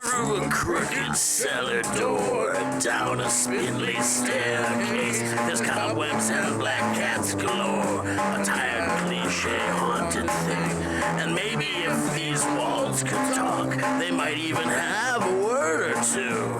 Through a crooked cellar door, down a spindly staircase, there's cobwebs and black cats galore, a tired cliche haunted thing. And maybe if these walls could talk, they might even have a word or two.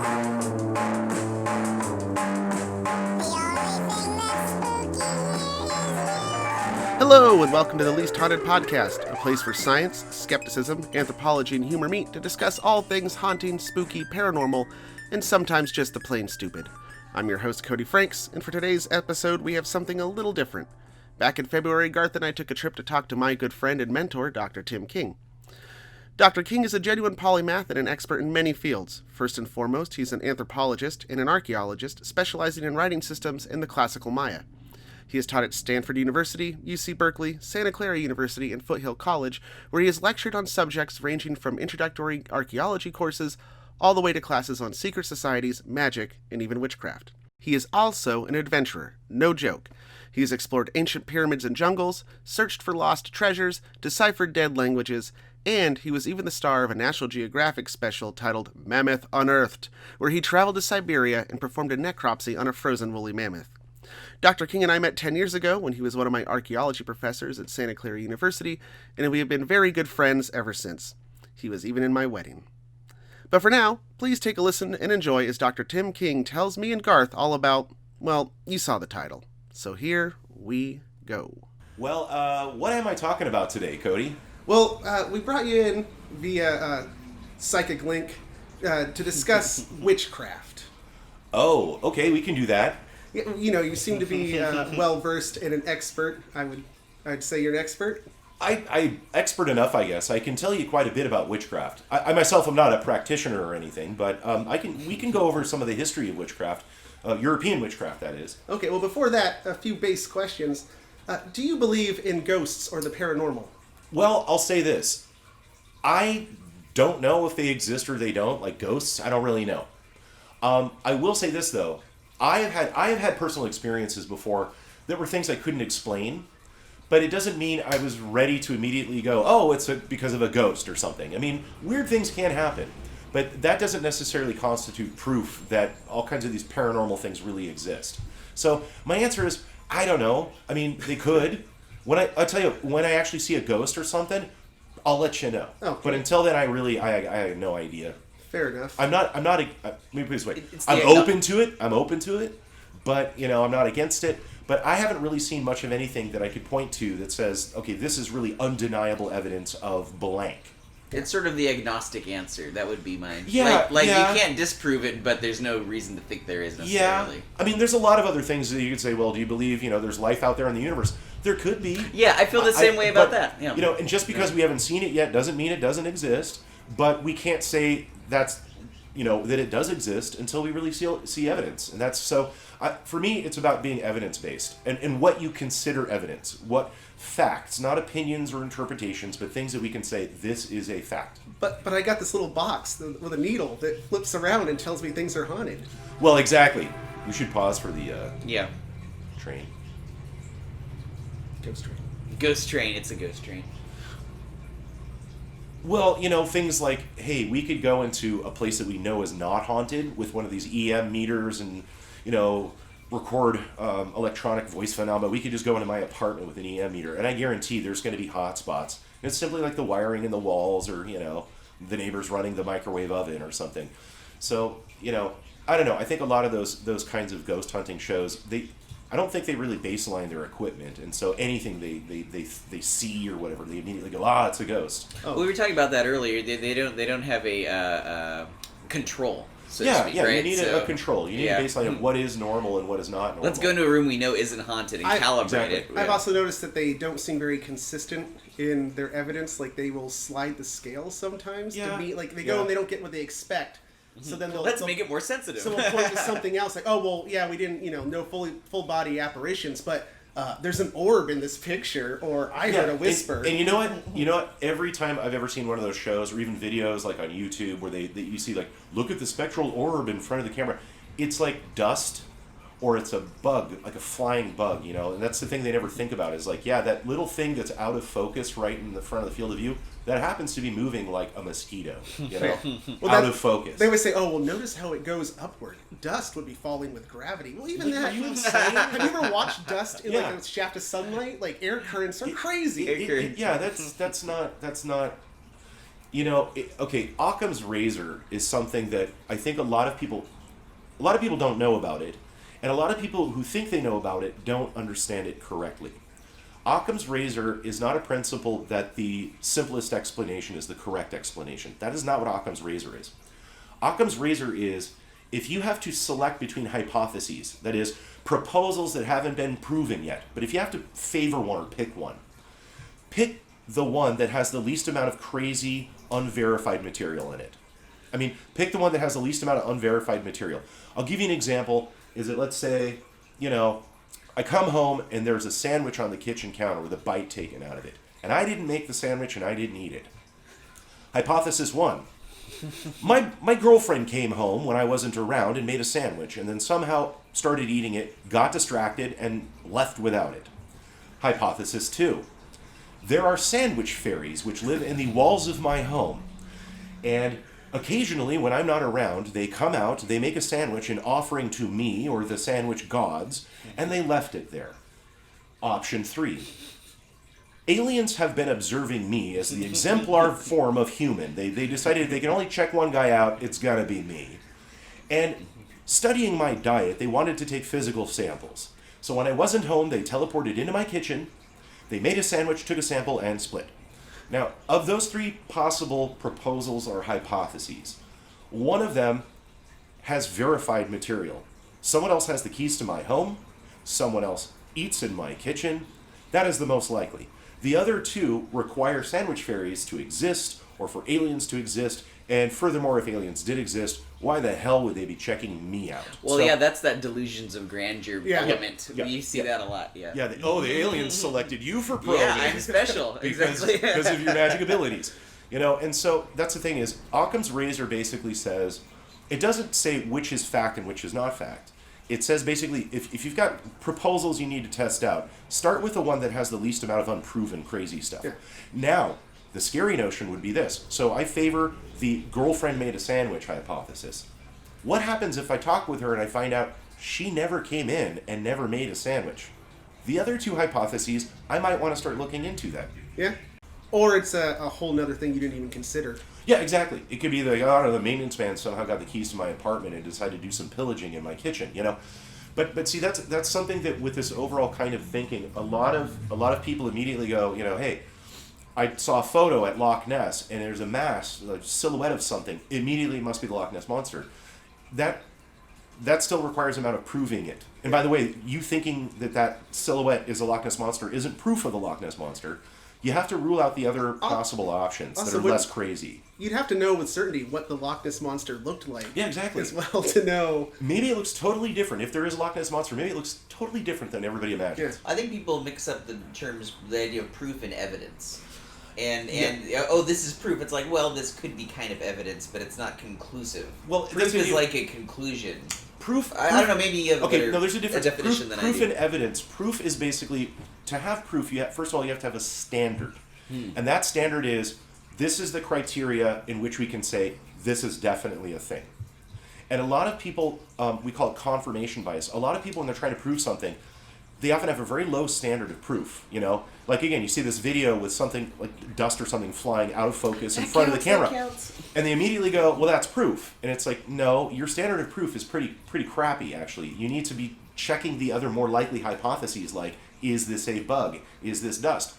Hello, and welcome to the Least Haunted Podcast, a place where science, skepticism, anthropology, and humor meet to discuss all things haunting, spooky, paranormal, and sometimes just the plain stupid. I'm your host, Cody Franks, and for today's episode, we have something a little different. Back in February, Garth and I took a trip to talk to my good friend and mentor, Dr. Tim King. Dr. King is a genuine polymath and an expert in many fields. First and foremost, he's an anthropologist and an archaeologist specializing in writing systems in the classical Maya. He has taught at Stanford University, UC Berkeley, Santa Clara University, and Foothill College, where he has lectured on subjects ranging from introductory archaeology courses all the way to classes on secret societies, magic, and even witchcraft. He is also an adventurer, no joke. He has explored ancient pyramids and jungles, searched for lost treasures, deciphered dead languages, and he was even the star of a National Geographic special titled Mammoth Unearthed, where he traveled to Siberia and performed a necropsy on a frozen woolly mammoth. Dr. King and I met 10 years ago when he was one of my archaeology professors at Santa Clara University, and we have been very good friends ever since. He was even in my wedding. But for now, please take a listen and enjoy as Dr. Tim King tells me and Garth all about, well, you saw the title. So here we go. Well, what am I talking about today, Cody? Well, we brought you in via psychic link to discuss witchcraft. Oh, okay, we can do that. You know, you seem to be well-versed and an expert. I'd say you're an expert. I expert enough, I guess. I can tell you quite a bit about witchcraft. I myself am not a practitioner or anything, but we can go over some of the history of witchcraft, European witchcraft, that is. Okay, well, before that, a few base questions. Do you believe in ghosts or the paranormal? Well, I'll say this. I don't know if they exist or they don't. Like ghosts, I don't really know. I will say this, though. I have had personal experiences before that were things I couldn't explain, but it doesn't mean I was ready to immediately go, oh, it's because of a ghost or something. I mean, weird things can happen, but that doesn't necessarily constitute proof that all kinds of these paranormal things really exist. So my answer is, I don't know. I mean, they could. I'll tell you, when I actually see a ghost or something, I'll let you know. Okay. But until then, I have no idea. Fair enough. Let me put it this way. I'm open to it, but, I'm not against it. But I haven't really seen much of anything that I could point to that says, okay, this is really undeniable evidence of blank. It's sort of the agnostic answer. That would be mine. Yeah, you can't disprove it, but there's no reason to think there is necessarily. Yeah. I mean, there's a lot of other things that you could say, well, do you believe, there's life out there in the universe? There could be. Yeah, I feel the same way about that. Yeah. And just because we haven't seen it yet doesn't mean it doesn't exist. But we can't say that it does exist until we really see evidence. And that's so, for me, it's about being evidence-based and what you consider evidence. What facts, not opinions or interpretations, but things that we can say, this is a fact. But I got this little box with a needle that flips around and tells me things are haunted. Well, exactly. We should pause for the train. Ghost train. Ghost train. It's a ghost train. Well, things like, hey, we could go into a place that we know is not haunted with one of these EM meters and, record electronic voice phenomena. We could just go into my apartment with an EM meter, and I guarantee there's going to be hot spots. And it's simply like the wiring in the walls or, the neighbors running the microwave oven or something. So, I don't know. I think a lot of those kinds of ghost hunting shows, I don't think they really baseline their equipment, and so anything they see or whatever, they immediately go, it's a ghost. Oh. We were talking about that earlier. They don't have a control, so to speak, right? You need a control. You need a baseline of what is normal and what is not normal. Let's go into a room we know isn't haunted and calibrate it. I've also noticed that they don't seem very consistent in their evidence. Like they will slide the scale sometimes to be like they go and they don't get what they expect. So then let's make it more sensitive. So we'll point to something else, like, oh well, yeah, we didn't, no full body apparitions, but there's an orb in this picture, or I heard a whisper. And you know what? Every time I've ever seen one of those shows, or even videos like on YouTube, where you see like, look at the spectral orb in front of the camera, it's like dust, or it's a bug, like a flying bug, and that's the thing they never think about is like, that little thing that's out of focus right in the front of the field of view, that happens to be moving like a mosquito, you know, Well, out of focus. They would say, "Oh, well, notice how it goes upward. Dust would be falling with gravity." Well, even that. Are you insane? Have you ever watched dust in Yeah. like a shaft of sunlight? Like air currents are crazy. Yeah, that's not. You know, okay. Occam's razor is something that I think a lot of people don't know about it, and a lot of people who think they know about it don't understand it correctly. Occam's razor is not a principle that the simplest explanation is the correct explanation. That is not what Occam's razor is. Occam's razor is if you have to select between hypotheses, that is, proposals that haven't been proven yet, but if you have to favor one or pick the one that has the least amount of crazy, unverified material in it. I mean, pick the one that has the least amount of unverified material. I'll give you an example. Is it, let's say, you know, I come home and there's a sandwich on the kitchen counter with a bite taken out of it. And I didn't make the sandwich and I didn't eat it. Hypothesis 1. My girlfriend came home when I wasn't around and made a sandwich and then somehow started eating it, got distracted, and left without it. Hypothesis 2. There are sandwich fairies which live in the walls of my home. And occasionally, when I'm not around, they come out, they make a sandwich in offering to me or the sandwich gods, and they left it there. Option 3. Aliens have been observing me as the exemplar form of human. They decided if they can only check one guy out, it's gotta be me. And studying my diet, they wanted to take physical samples. So when I wasn't home, they teleported into my kitchen, they made a sandwich, took a sample, and split. Now, of those 3 possible proposals or hypotheses, one of them has verified material. Someone else has the keys to my home. Someone else eats in my kitchen. That is the most likely. The other 2 require sandwich fairies to exist or for aliens to exist. And furthermore, if aliens did exist, why the hell would they be checking me out? Well, yeah, that's that delusions of grandeur element. Yeah. We see that a lot, yeah. Yeah, the aliens selected you for probing. Yeah, I'm special. Exactly. because of your magic abilities. You know, and so that's the thing is, Occam's razor basically says, it doesn't say which is fact and which is not fact. It says basically, if you've got proposals you need to test out, start with the one that has the least amount of unproven crazy stuff. Yeah. Now, the scary notion would be this. So I favor the girlfriend made a sandwich hypothesis. What happens if I talk with her and I find out she never came in and never made a sandwich? The other 2 hypotheses, I might want to start looking into that. Yeah. Or it's a whole nother thing you didn't even consider. Yeah, exactly. It could be the maintenance man somehow got the keys to my apartment and decided to do some pillaging in my kitchen, you know. But see, that's something that with this overall kind of thinking, a lot of people immediately go, you know, hey, I saw a photo at Loch Ness and there's a mass, a silhouette of something. Immediately it must be the Loch Ness Monster. That still requires an amount of proving it. And by the way, you thinking that silhouette is a Loch Ness Monster isn't proof of the Loch Ness Monster. You have to rule out the other possible options that are less crazy. You'd have to know with certainty what the Loch Ness Monster looked like. Yeah, exactly. As well to know. Maybe it looks totally different. If there is a Loch Ness Monster, maybe it looks totally different than everybody imagines. I think people mix up the terms, the idea of proof and evidence. And this is proof. It's like, well, this could be kind of evidence, but it's not conclusive. Well, proof is like a conclusion. Proof. I don't know. Maybe you have there's a difference. Definition than I do. Proof and evidence. Proof is basically to have proof. First of all, you have to have a standard, and that standard is this is the criteria in which we can say this is definitely a thing. And a lot of people, we call it confirmation bias. A lot of people, when they're trying to prove something, they often have a very low standard of proof, you know? Like, again, you see this video with something, like dust or something flying out of focus in front of the camera. And they immediately go, well, that's proof. And it's like, no, your standard of proof is pretty crappy, actually. You need to be checking the other more likely hypotheses, like, is this a bug? Is this dust?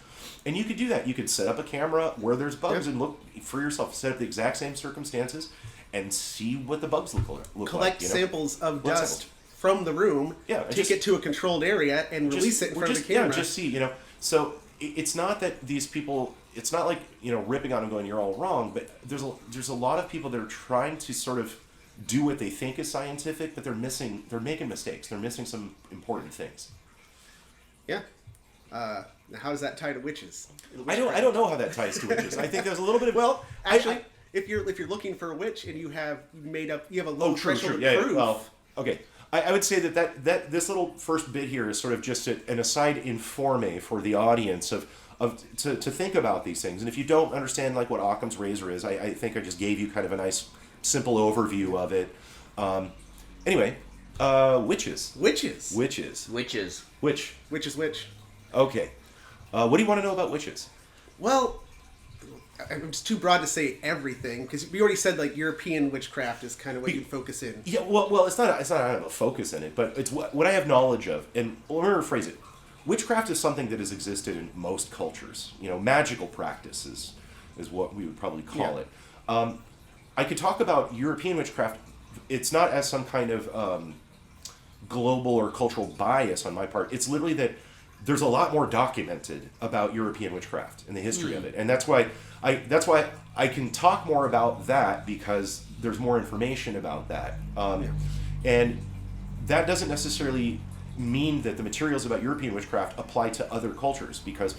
And you could do that. You could set up a camera where there's bugs and look for yourself, set up the exact same circumstances, and see what the bugs look like. Collect samples of dust from the room, take it to a controlled area, and release it in front of the camera. Yeah, just see, you know. So it's not that these people, it's not like, you know, ripping on them going, you're all wrong, but there's a lot of people that are trying to sort of do what they think is scientific, but they're making mistakes. They're missing some important things. Yeah. Now how does that tie to witches? I don't know how that ties to witches. I think there's a little bit of actually, if you're looking for a witch and you have a low threshold of proof. Well, okay. I would say that this little first bit here is sort of just an aside informe for the audience of to think about these things. And if you don't understand like what Occam's razor is, I think I just gave you kind of a nice simple overview of it. Anyway, witches. Witches. Witches. Witches. Witch. Which is which? Okay. What do you want to know about witches? Well, it's too broad to say everything, because we already said like European witchcraft is kind of what you focus in. Yeah, well, it's not I have a focus in it, but it's what I have knowledge of. And let me rephrase it. Witchcraft is something that has existed in most cultures. Magical practices is what we would probably call it. I could talk about European witchcraft. It's not as some kind of global or cultural bias on my part. It's literally that there's a lot more documented about European witchcraft and the history of it, and that's why I can talk more about that, because there's more information about that. And that doesn't necessarily mean that the materials about European witchcraft apply to other cultures, because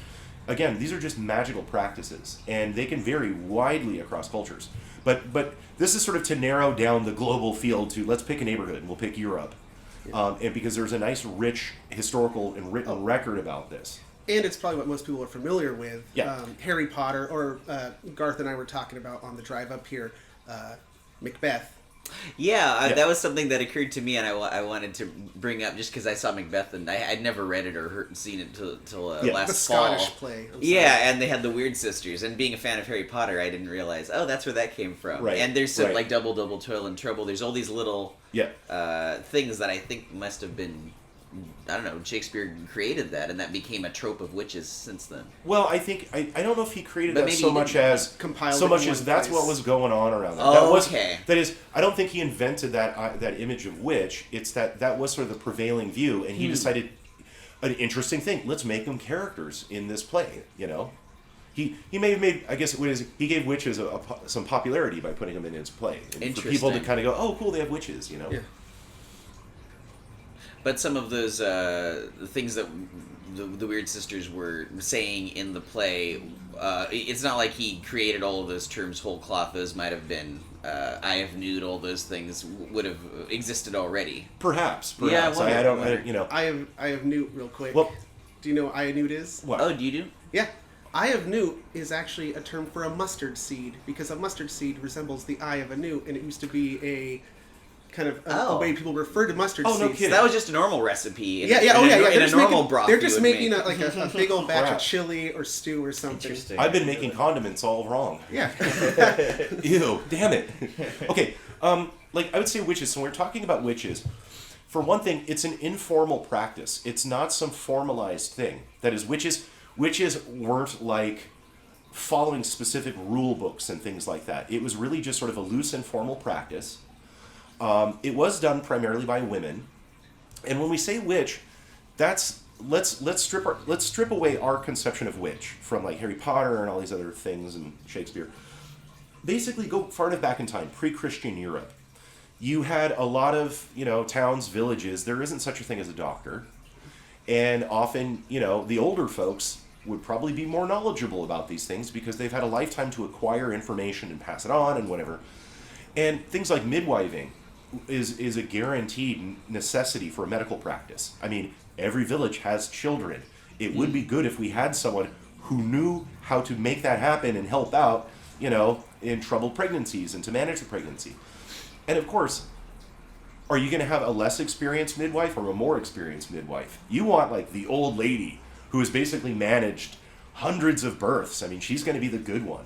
again, these are just magical practices and they can vary widely across cultures. But this is sort of to narrow down the global field to, let's pick a neighborhood and we'll pick Europe. And because there's a nice rich historical and written record about this. And it's probably what most people are familiar with. Yeah. Harry Potter, or Garth and I were talking about on the drive up here, Macbeth. Yeah, that was something that occurred to me, and I wanted to bring up just because I saw Macbeth, and I'd never read it or seen it till last the fall. Scottish play. Yeah, and they had the Weird Sisters, and being a fan of Harry Potter, I didn't realize, that's where that came from. Right. And there's some like double, toil and trouble. There's all these little things that I think must have been, I don't know, Shakespeare created that, and that became a trope of witches since then. Well, I think I don't know if he created But that maybe so he much didn't as compile so it much in as one that's place. what was going on around that. Oh, okay. That is, I don't think he invented that image of witch. It's that was sort of the prevailing view, and he decided an interesting thing. Let's make them characters in this play. He may have made, I guess it was, he gave witches some popularity by putting them in his play, and for people to kind of go, oh, cool, they have witches. Yeah. But some of those things that the Weird Sisters were saying in the play, it's not like he created all of those terms whole cloth. Those might have been Eye of Nude. All those things would have existed already. Perhaps. Yeah, I don't. Eye of Newt, real quick. Well, do you know what Eye of Newt is? What? Oh, do you do? Yeah. Eye of Newt is actually a term for a mustard seed, because a mustard seed resembles the eye of a newt, and it used to be a kind of a way people refer to mustard seeds. no kidding. That was just a normal recipe. Yeah. In a normal broth. They're just making make. a big old batch of chili or stew or something. Interesting. I've been making condiments all wrong. Yeah. Ew, damn it. Okay, like I would say witches, so when we're talking about witches, for one thing, it's an informal practice. It's not some formalized thing. That is, witches weren't like following specific rule books and things like that. It was really just sort of a loose, informal practice. It was done primarily by women, and when we say witch, that's let's strip away our conception of witch from like Harry Potter and all these other things and Shakespeare. Basically, go far enough back in time, pre-Christian Europe. You had a lot of towns, villages. There isn't such a thing as a doctor, and often the older folks would probably be more knowledgeable about these things because they've had a lifetime to acquire information and pass it on and whatever. And things like midwiving is a guaranteed necessity for a medical practice. I mean, every village has children. It would be good if we had someone who knew how to make that happen and help out, in troubled pregnancies and to manage the pregnancy. And of course, are you going to have a less experienced midwife or a more experienced midwife? You want like the old lady who has basically managed hundreds of births. I mean, she's going to be the good one.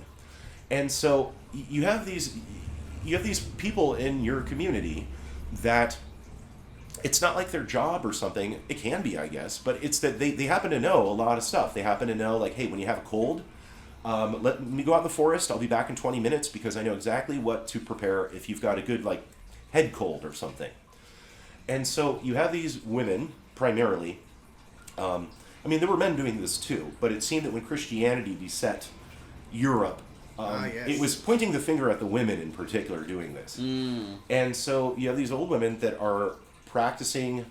And so you have these people in your community that it's not like their job or something. It can be, I guess, but it's that they happen to know a lot of stuff. They happen to know, like, hey, when you have a cold, let me go out in the forest. I'll be back in 20 minutes because I know exactly what to prepare if you've got a good, like, head cold or something. And so you have these women, primarily. I mean, there were men doing this too, but it seemed that when Christianity beset Europe, yes. It was pointing the finger at the women in particular doing this. And so you have these old women that are practicing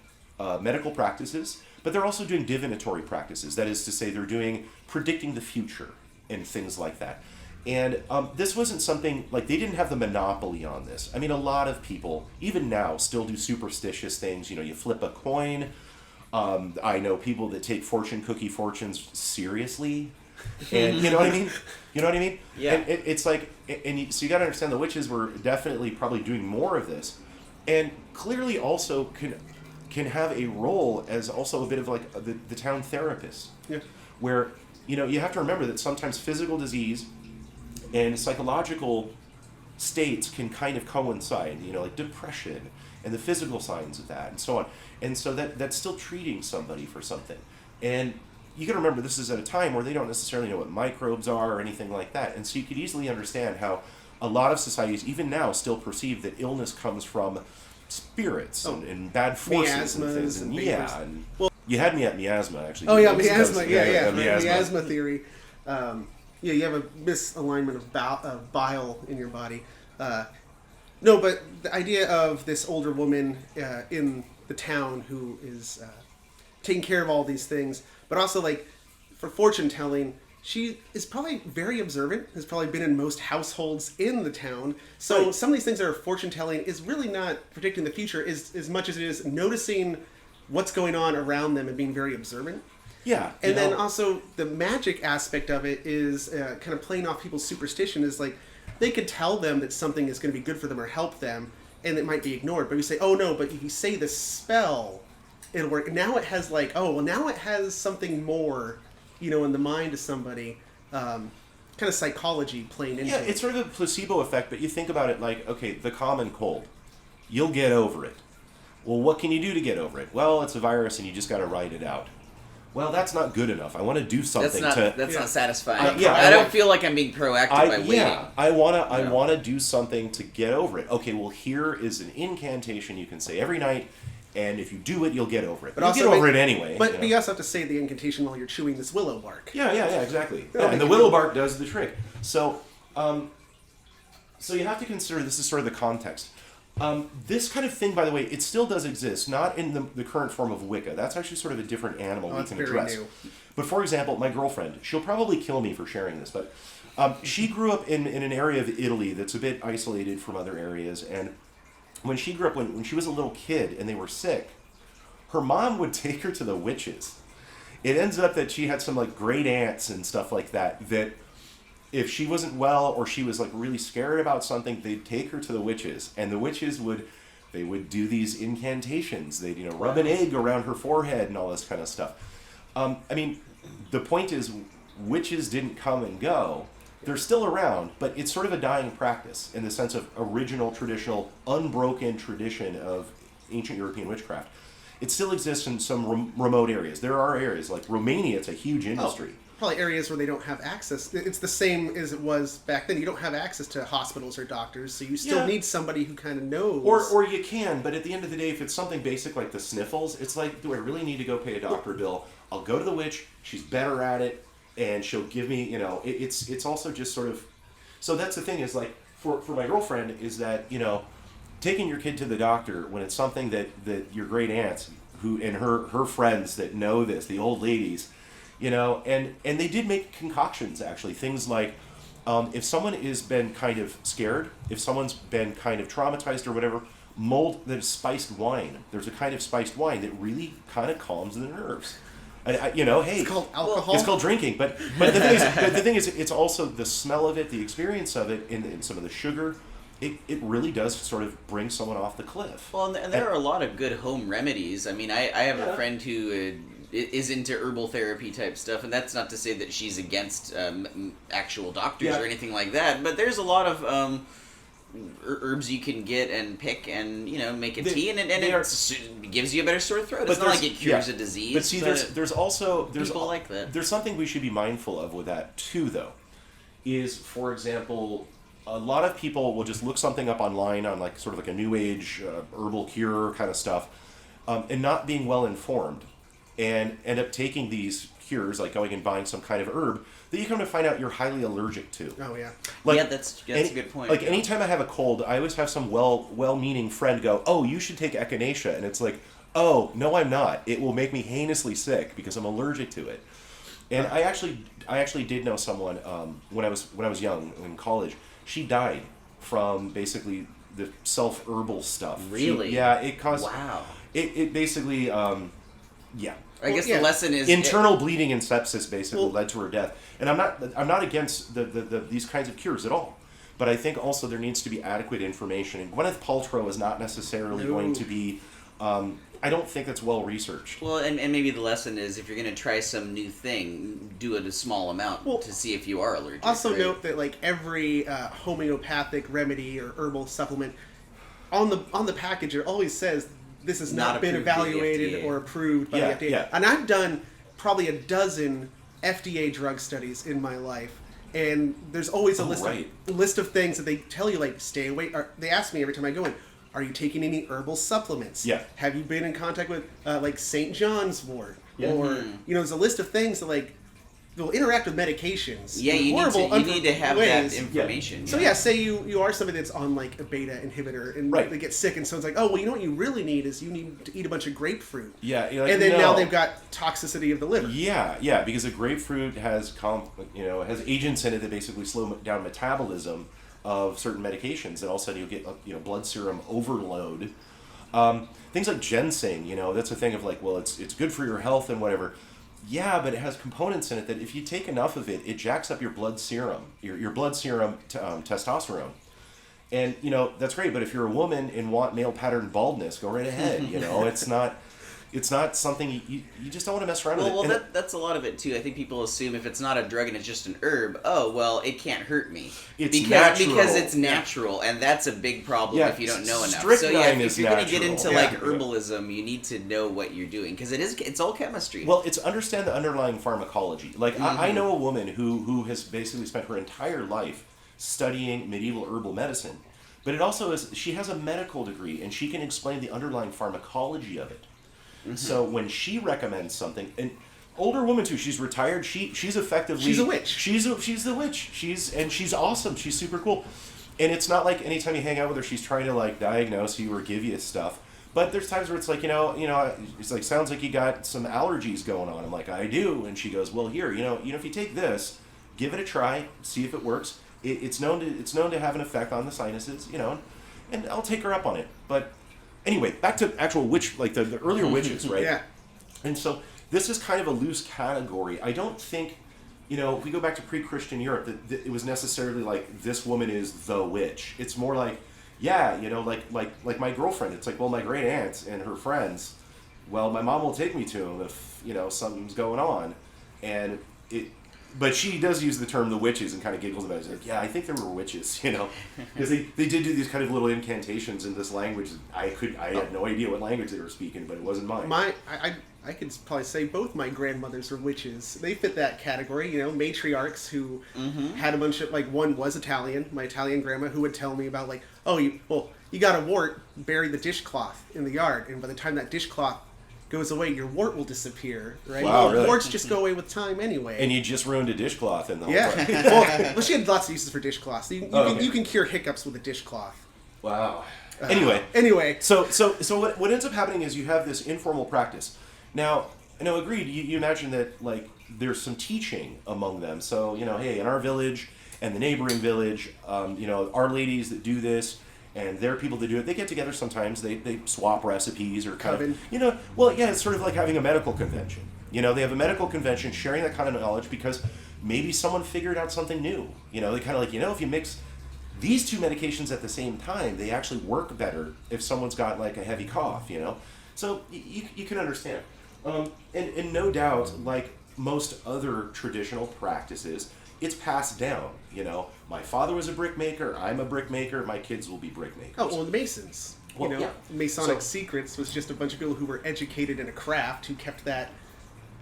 medical practices, but they're also doing divinatory practices. That is to say, they're doing predicting the future and things like that. And this wasn't something, like, they didn't have the monopoly on this. I mean, a lot of people, even now, still do superstitious things. You flip a coin. I know people that take fortune cookie fortunes seriously. And you know what I mean? You know what I mean? Yeah. And it's like, so you got to understand the witches were definitely probably doing more of this, and clearly also can have a role as also a bit of like the town therapist. Yeah. Where, you have to remember that sometimes physical disease and psychological states can kind of coincide, like depression and the physical signs of that and so on. And so that's still treating somebody for something. And you got to remember this is at a time where they don't necessarily know what microbes are or anything like that. And so you could easily understand how a lot of societies, even now, still perceive that illness comes from spirits and bad forces and things. And you had me at miasma, actually. Oh, yeah, miasma. Yeah. Miasma Theory. You have a misalignment of bile in your body. No, but the idea of this older woman in the town who is taking care of all these things, but also, like, for fortune telling, she is probably very observant, has probably been in most households in the town. So Right. some of these things that are fortune telling is really not predicting the future as much as it is noticing what's going on around them and being very observant. Yeah. And then also the magic aspect of it is kind of playing off people's superstition is like they could tell them that something is going to be good for them or help them, and it might be ignored. But we say, oh no, but if you say the spell, it'll work. Now it has like, now it has something more, in the mind of somebody, kind of psychology playing into it. Yeah, it's sort of a placebo effect, but you think about it like, okay, the common cold. You'll get over it. Well, what can you do to get over it? Well, it's a virus and you just got to ride it out. Well, that's not good enough. I want to do something That's not satisfying. I I don't feel like I'm being proactive by waiting. Yeah, I want to do something to get over it. Okay, well, here is an incantation you can say every night, and if you do it, you'll get over it. But you'll get over it anyway. But you also have to say the incantation while you're chewing this willow bark. Yeah, exactly. Yeah, and the willow bark does the trick. So, so you have to consider this is sort of the context. This kind of thing, by the way, it still does exist, not in the current form of Wicca. That's actually sort of a different animal we can address. New. But for example, my girlfriend, she'll probably kill me for sharing this, but she grew up in an area of Italy that's a bit isolated from other areas, and when she grew up, when she was a little kid and they were sick, her mom would take her to the witches. It ends up that she had some like great aunts and stuff like that if she wasn't well or she was like really scared about something, they'd take her to the witches, and the witches would do these incantations. They'd rub an egg around her forehead and all this kind of stuff. I mean, the point is, witches didn't come and go. They're still around, but it's sort of a dying practice in the sense of original, traditional, unbroken tradition of ancient European witchcraft. It still exists in some remote areas. There are areas like Romania. It's a huge industry. Probably areas where they don't have access. It's the same as it was back then. You don't have access to hospitals or doctors, so you still need somebody who kind of knows. Or you can, but at the end of the day, if it's something basic like the sniffles, it's like, do I really need to go pay a doctor bill? I'll go to the witch. She's better at it, and she'll give me, it's also just sort of. So that's the thing is like for my girlfriend is that taking your kid to the doctor when it's something that your great aunts who and her friends that know this, the old ladies. And they did make concoctions, actually. Things like, if someone has been kind of scared, if someone's been kind of traumatized or whatever, that is spiced wine. There's a kind of spiced wine that really kind of calms the nerves. Hey, it's called alcohol. It's called drinking, but the thing is, it's also the smell of it, the experience of it, and some of the sugar. It really does sort of bring someone off the cliff. Well, and there are a lot of good home remedies. I mean, I have a friend who is into herbal therapy type stuff, and that's not to say that she's against actual doctors or anything like that, but there's a lot of herbs you can get and pick and make a tea, and it gives you a better sore throat. It's not like it cures a disease. But see, there's also people like that. There's something we should be mindful of with that too, though. Is, for example, a lot of people will just look something up online on like sort of like a new age herbal cure kind of stuff, and not being well informed, and end up taking these cures, like going and buying some kind of herb that you come to find out you're highly allergic to. Oh yeah. That's a good point. Like anytime I have a cold, I always have some well-meaning friend go, "Oh, you should take echinacea," and it's like, "Oh, no, I'm not. It will make me heinously sick because I'm allergic to it." And I actually did know someone when I was young in college. She died from basically the self-herbal stuff. Really? It caused. Wow. It basically Yeah. I guess the lesson is internal bleeding and sepsis basically led to her death. And I'm not against these kinds of cures at all. But I think also there needs to be adequate information. And Gwyneth Paltrow is not necessarily going to be. I don't think that's well researched. Well, and maybe the lesson is if you're going to try some new thing, do it a small amount to see if you are allergic. Also note that like every homeopathic remedy or herbal supplement on the package, it always says this has not been evaluated or approved by the FDA. Yeah. And I've done probably a dozen FDA drug studies in my life. And there's always a list of things that they tell you, like, stay away. Or they ask me every time I go in, are you taking any herbal supplements? Yeah. Have you been in contact with, like, St. John's wort? Yeah. Or, there's a list of things that, like, will interact with medications. Yeah, you need to have that information. Yeah. So, say you are somebody that's on, like, a beta inhibitor, and they get sick, and someone's like, oh, well, you know what you really need is you need to eat a bunch of grapefruit. Yeah. And then now they've got toxicity of the liver. Yeah, because a grapefruit has has agents in it that basically slow down metabolism of certain medications, and all of a sudden you'll get blood serum overload. Things like ginseng, that's a thing of like, well, it's good for your health and whatever. Yeah, but it has components in it that if you take enough of it, it jacks up your blood serum, your blood serum testosterone. And, that's great, but if you're a woman and want male pattern baldness, go right ahead, It's not something you just don't want to mess around with it. Well, that's a lot of it too. I think people assume if it's not a drug and it's just an herb, it can't hurt me. Natural. Because it's natural, and that's a big problem if you don't know enough. If you're going to get into herbalism, you need to know what you're doing because it's all chemistry. Well, it's understand the underlying pharmacology. Like I know a woman who has basically spent her entire life studying medieval herbal medicine, but it also is she has a medical degree and she can explain the underlying pharmacology of it. Mm-hmm. So when she recommends something, an older woman too, she's retired. She's effectively she's a witch. She's the witch. She's awesome. She's super cool. And it's not like anytime you hang out with her, she's trying to like diagnose you or give you stuff. But there's times where it's like it's like sounds like you got some allergies going on. I'm like I do, and she goes, well here, if you take this, give it a try, see if it works. It's known to have an effect on the sinuses, and I'll take her up on it. But anyway, back to actual witch, like the earlier witches, right? Yeah. And so this is kind of a loose category. I don't think, if we go back to pre-Christian Europe, that it was necessarily like this woman is the witch. It's more like, like my girlfriend. It's like, well, my great aunt and her friends. Well, my mom will take me to them if something's going on, and it. But she does use the term the witches and kind of giggles about it. She's like, yeah, I think there were witches, because they did do these kind of little incantations in this language. I had no idea what language they were speaking, but it wasn't mine. I could probably say both my grandmothers were witches. They fit that category, matriarchs who had a bunch of, like, one was Italian, my Italian grandma, who would tell me about, like, you got a wart, bury the dishcloth in the yard, and by the time that dishcloth goes away, your wart will disappear, right? Wow, really? Warts just go away with time anyway. And you just ruined a dishcloth in the whole time. well, she had lots of uses for dishcloths. You can cure hiccups with a dishcloth. Wow. Anyway. So what ends up happening is you have this informal practice. Now, agreed, you imagine that, like, there's some teaching among them. So, hey, in our village and the neighboring village, our ladies that do this, and there are people that do it. They get together sometimes. They swap recipes or kind of, it's sort of like having a medical convention. They have a medical convention sharing that kind of knowledge because maybe someone figured out something new. They kind of like, if you mix these two medications at the same time, they actually work better if someone's got like a heavy cough, So you can understand. And no doubt, like most other traditional practices, it's passed down, My father was a brick maker, I'm a brick maker, my kids will be brick makers. Oh, well, the Masons. Masonic Secrets was just a bunch of people who were educated in a craft who kept that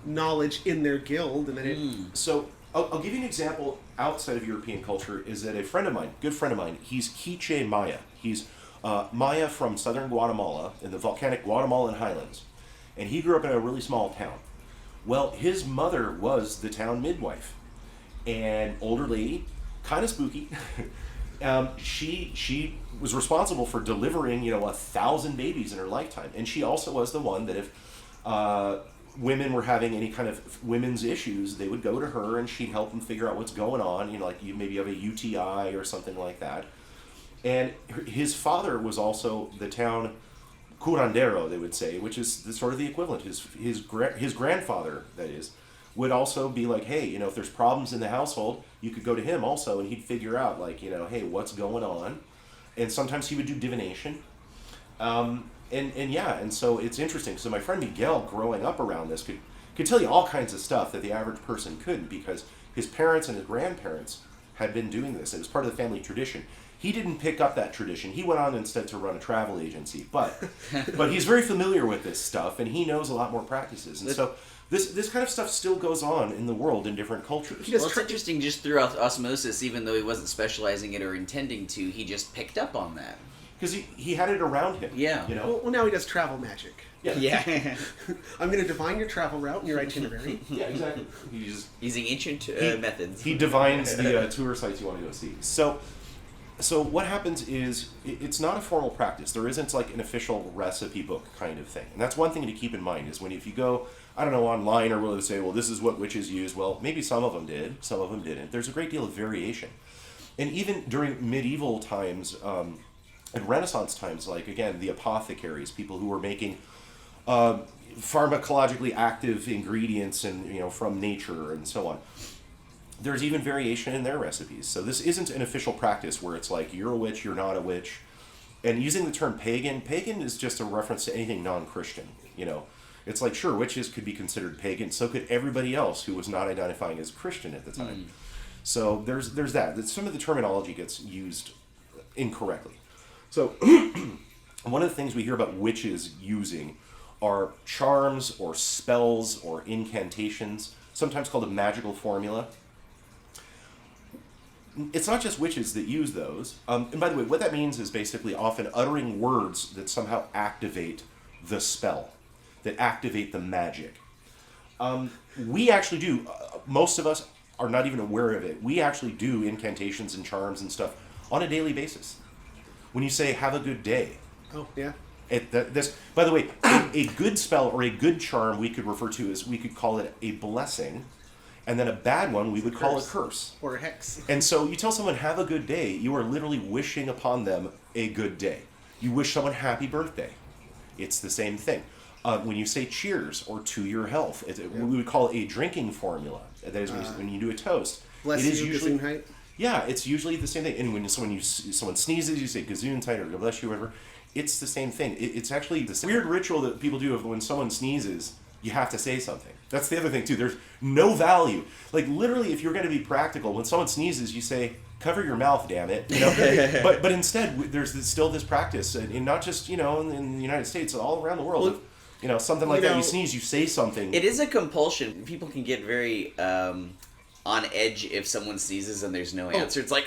knowledge in their guild, and then So, I'll give you an example outside of European culture, is that a friend of mine, good friend of mine, he's Quiche Maya. He's Maya from southern Guatemala, in the volcanic Guatemalan highlands. And he grew up in a really small town. Well, his mother was the town midwife. And older lady, kind of spooky. She was responsible for delivering 1,000 babies in her lifetime, and she also was the one that if women were having any kind of women's issues, they would go to her and she'd help them figure out what's going on. Like maybe you have a UTI or something like that. And his father was also the town curandero, they would say, which is sort of the equivalent. His grandfather, that is, would also be like, hey, you know, if there's problems in the household, you could go to him also, and he'd figure out, like, you know, hey, what's going on? And sometimes he would do divination. And so it's interesting. So my friend Miguel, growing up around this, could tell you all kinds of stuff that the average person couldn't, because his parents and his grandparents had been doing this. It was part of the family tradition. He didn't pick up that tradition. He went on instead to run a travel agency. But he's very familiar with this stuff, and he knows a lot more practices. And so this kind of stuff still goes on in the world in different cultures. Well, it's interesting, just through osmosis, even though he wasn't specializing it or intending to, he just picked up on that. Because he had it around him. Yeah. You know? Well, now he does travel magic. Yeah. I'm going to divine your travel route and your itinerary. Yeah, exactly. He's using ancient methods. He divines the tour sites you want to go see. So what happens is, it's not a formal practice. There isn't like an official recipe book kind of thing. And that's one thing to keep in mind, is if you go, I don't know, online, or will they say, well, this is what witches use. Well, maybe some of them did, some of them didn't. There's a great deal of variation. And even during medieval times, and Renaissance times, like, again, the apothecaries, people who were making pharmacologically active ingredients and, you know, from nature and so on. There's even variation in their recipes. So this isn't an official practice where it's like, you're a witch, you're not a witch. And using the term pagan is just a reference to anything non-Christian, you know. It's like, sure, witches could be considered pagan, so could everybody else who was not identifying as Christian at the time. So there's that. Some of the terminology gets used incorrectly. So one of the things we hear about witches using are charms or spells or incantations, sometimes called a magical formula. It's not just witches that use those. And by the way, what that means is basically often uttering words that somehow activate the spell, that activate the magic. We actually do. Most of us are not even aware of it. We actually do incantations and charms and stuff on a daily basis. When you say, have a good day. Oh, yeah. By the way, a good spell or a good charm we could refer to as, we could call it a blessing, and then a bad one we would call a curse. Or a hex. And so you tell someone, have a good day, you are literally wishing upon them a good day. You wish someone happy birthday. It's the same thing. When you say cheers or to your health, we would call a drinking formula. That is, when you do a toast. Bless it is you, usually, Gesundheit. Yeah, it's usually the same thing. And when someone sneezes, you say Gesundheit or God bless you, whatever. It's the same thing. It's actually the weird ritual that people do of when someone sneezes, you have to say something. That's the other thing, too. There's no value. Like, literally, if you're going to be practical, when someone sneezes, you say, cover your mouth, damn it. You know? but instead, there's still this practice, and not just, you know, in the United States, all around the world. Well, you know, something like that, you sneeze, you say something. It is a compulsion. People can get very on edge if someone sneezes and there's no answer. It's like,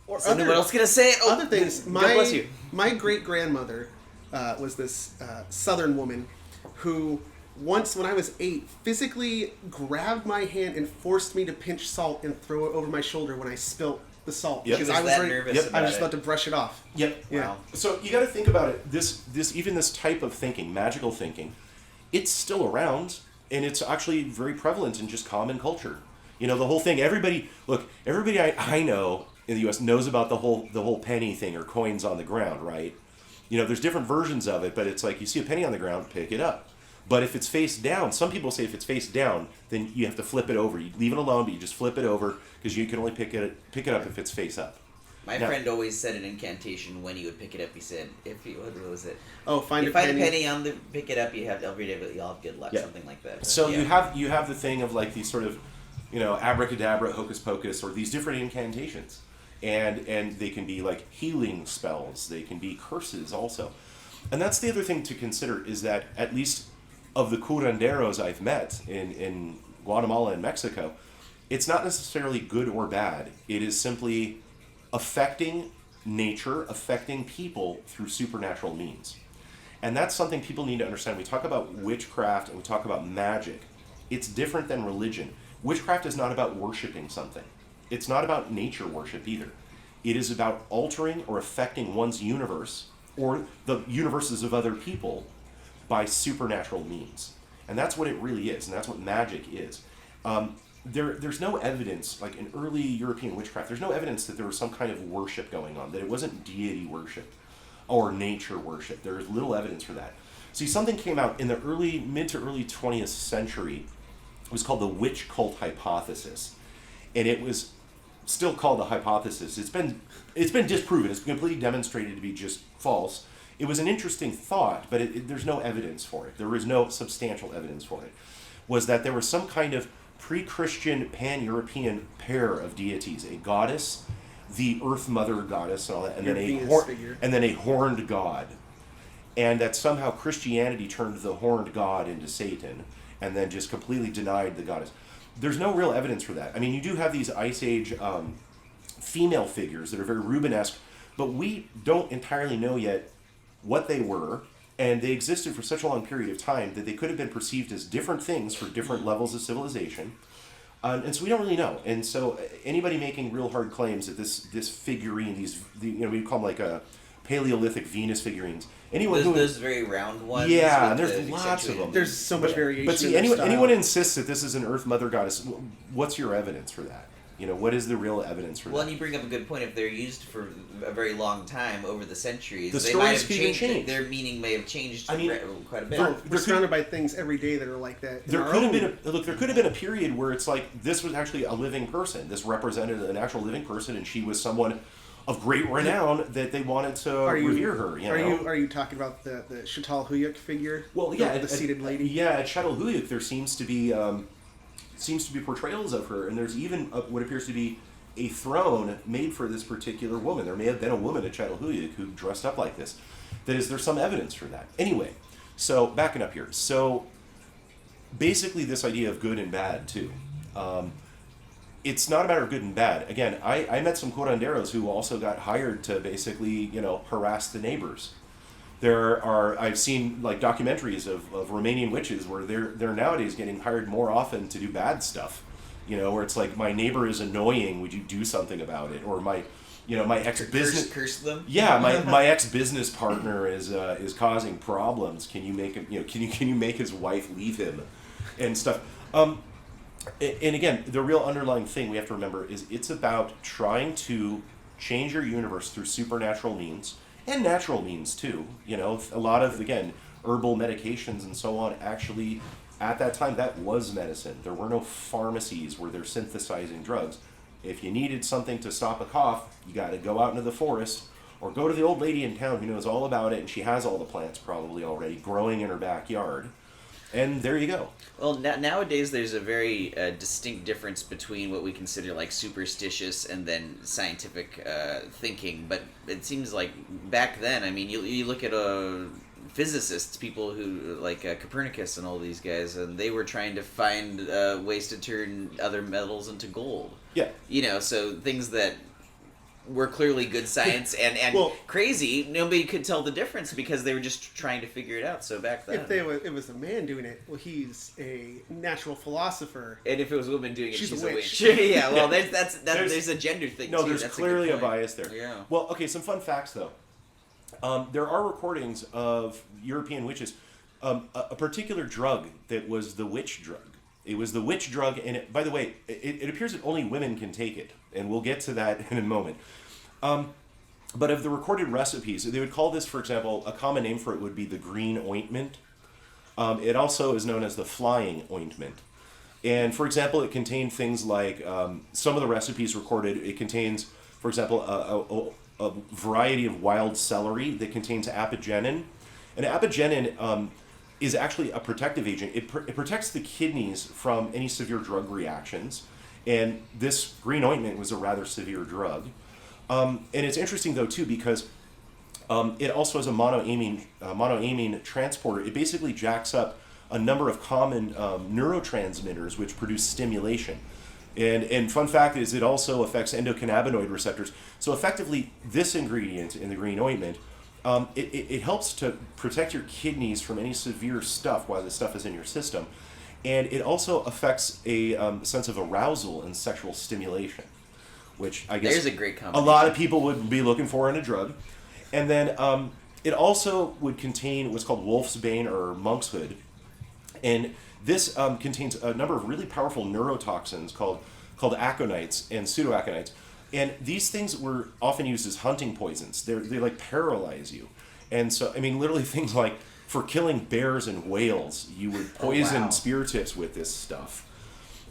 or someone else gonna say it? Other things. God bless you. My great-grandmother was this Southern woman who once, when I was 8, physically grabbed my hand and forced me to pinch salt and throw it over my shoulder when I spilt the salt. Yep. Because I was nervous I was just about to brush it off. Yep. Yeah. Wow. So you got to think about it. This type of thinking, magical thinking, it's still around, and it's actually very prevalent in just common culture. You know, the whole thing. Everybody I know in the U.S. knows about the whole penny thing or coins on the ground, right? You know, there's different versions of it, but it's like you see a penny on the ground, pick it up. But if it's face down, some people say if it's face down, then you have to flip it over. You leave it alone, but you just flip it over because you can only pick it up if it's face up. My friend always said an incantation when he would pick it up. He said, what was it? Oh, find a penny on the pick it up. You have every day, you'll have good luck, something like that. So you have the thing of like these sort of, you know, abracadabra, hocus pocus, or these different incantations, and they can be like healing spells. They can be curses also, and that's the other thing to consider is that at least of the curanderos I've met in Guatemala and Mexico, it's not necessarily good or bad. It is simply affecting nature, affecting people through supernatural means. And that's something people need to understand. We talk about witchcraft and we talk about magic. It's different than religion. Witchcraft is not about worshiping something. It's not about nature worship either. It is about altering or affecting one's universe or the universes of other people by supernatural means. And that's what it really is, and that's what magic is. There's no evidence, like in early European witchcraft, there's no evidence that there was some kind of worship going on, that it wasn't deity worship. or nature worship. There's little evidence for that. See, something came out in the mid to early 20th century. It was called the witch cult hypothesis, and it was still called the hypothesis. It's been disproven. It's been completely demonstrated to be just false. It was an interesting thought, but there's no evidence for it. There was no substantial evidence for it. Was that there was some kind of pre-Christian pan-European pair of deities, a goddess, the Earth Mother goddess, and all that, and then a horned god, and that somehow Christianity turned the horned god into Satan, and then just completely denied the goddess. There's no real evidence for that. I mean, you do have these Ice Age female figures that are very Rubenesque, but we don't entirely know yet what they were, and they existed for such a long period of time that they could have been perceived as different things for different levels of civilization. And so we don't really know. And so anybody making real hard claims that this figurine, we call them like a Paleolithic Venus figurines. Those very round ones. Yeah, and there's lots of them. There's so much variation. But see, anyone insists that this is an Earth Mother goddess. What's your evidence for that? What is the real evidence for that? Well, and you bring up a good point. If they're used for a very long time over the centuries, the they might stories have changed. Their meaning may have changed quite a bit. We're surrounded by things every day that are like that. There could have been a period where it's like this was actually a living person. This represented an actual living person, and she was someone of great renown that they wanted to revere her. Are you talking about the Çatalhöyük figure? Well, yeah, the seated lady. Yeah, at Çatalhöyük there seems to be portrayals of her, and there's even what appears to be a throne made for this particular woman. There may have been a woman at Çatalhöyük who dressed up like this. There's some evidence for that. Anyway, so backing up here. So basically this idea of good and bad too. It's not a matter of good and bad. Again, I met some curanderos who also got hired to basically, harass the neighbors. I've seen like documentaries of Romanian witches where they're nowadays getting hired more often to do bad stuff, where it's like, my neighbor is annoying, would you do something about it? Or my ex-business curse them. Yeah, my ex-business partner is causing problems. Can you make him? Can you make his wife leave him, and stuff. And again, the real underlying thing we have to remember is it's about trying to change your universe through supernatural means. And natural means too, a lot of, again, herbal medications and so on. Actually, at that time, that was medicine. There were no pharmacies where they're synthesizing drugs. If you needed something to stop a cough, you got to go out into the forest or go to the old lady in town who knows all about it, and she has all the plants probably already growing in her backyard. And there you go. Well, nowadays there's a very distinct difference between what we consider like superstitious and then scientific thinking. But it seems like back then, I mean, you look at physicists, people who like Copernicus and all these guys, and they were trying to find ways to turn other metals into gold. Yeah. So things that were clearly good science and crazy. Nobody could tell the difference because they were just trying to figure it out. So back then, if it was a man doing it, well, he's a natural philosopher. And if it was a woman doing it, she's a witch. Yeah, well, there's a gender thing. No, too. there's That's clearly a a bias there. Yeah. Well, okay, some fun facts though. There are recordings of European witches. A particular drug that was the witch drug. It was the witch drug, and by the way, it appears that only women can take it, and we'll get to that in a moment. But of the recorded recipes, they would call this, for example, a common name for it would be the green ointment. It also is known as the flying ointment. And for example, it contained things like, some of the recipes recorded, it contains, for example, a variety of wild celery that contains apigenin. And apigenin is actually a protective agent. It protects the kidneys from any severe drug reactions. And this green ointment was a rather severe drug. And it's interesting though too because it also has a monoamine transporter. It basically jacks up a number of common neurotransmitters which produce stimulation. And fun fact is it also affects endocannabinoid receptors. So effectively, this ingredient in the green ointment, it helps to protect your kidneys from any severe stuff while this stuff is in your system. And it also affects a sense of arousal and sexual stimulation, which I guess there's a great combination. A lot of people would be looking for in a drug. And then it also would contain what's called wolf's bane or monk's hood. And this contains a number of really powerful neurotoxins called aconites and pseudoaconites. And these things were often used as hunting poisons. They like paralyze you. And so, I mean, literally things like for killing bears and whales, you would poison spear tips with this stuff.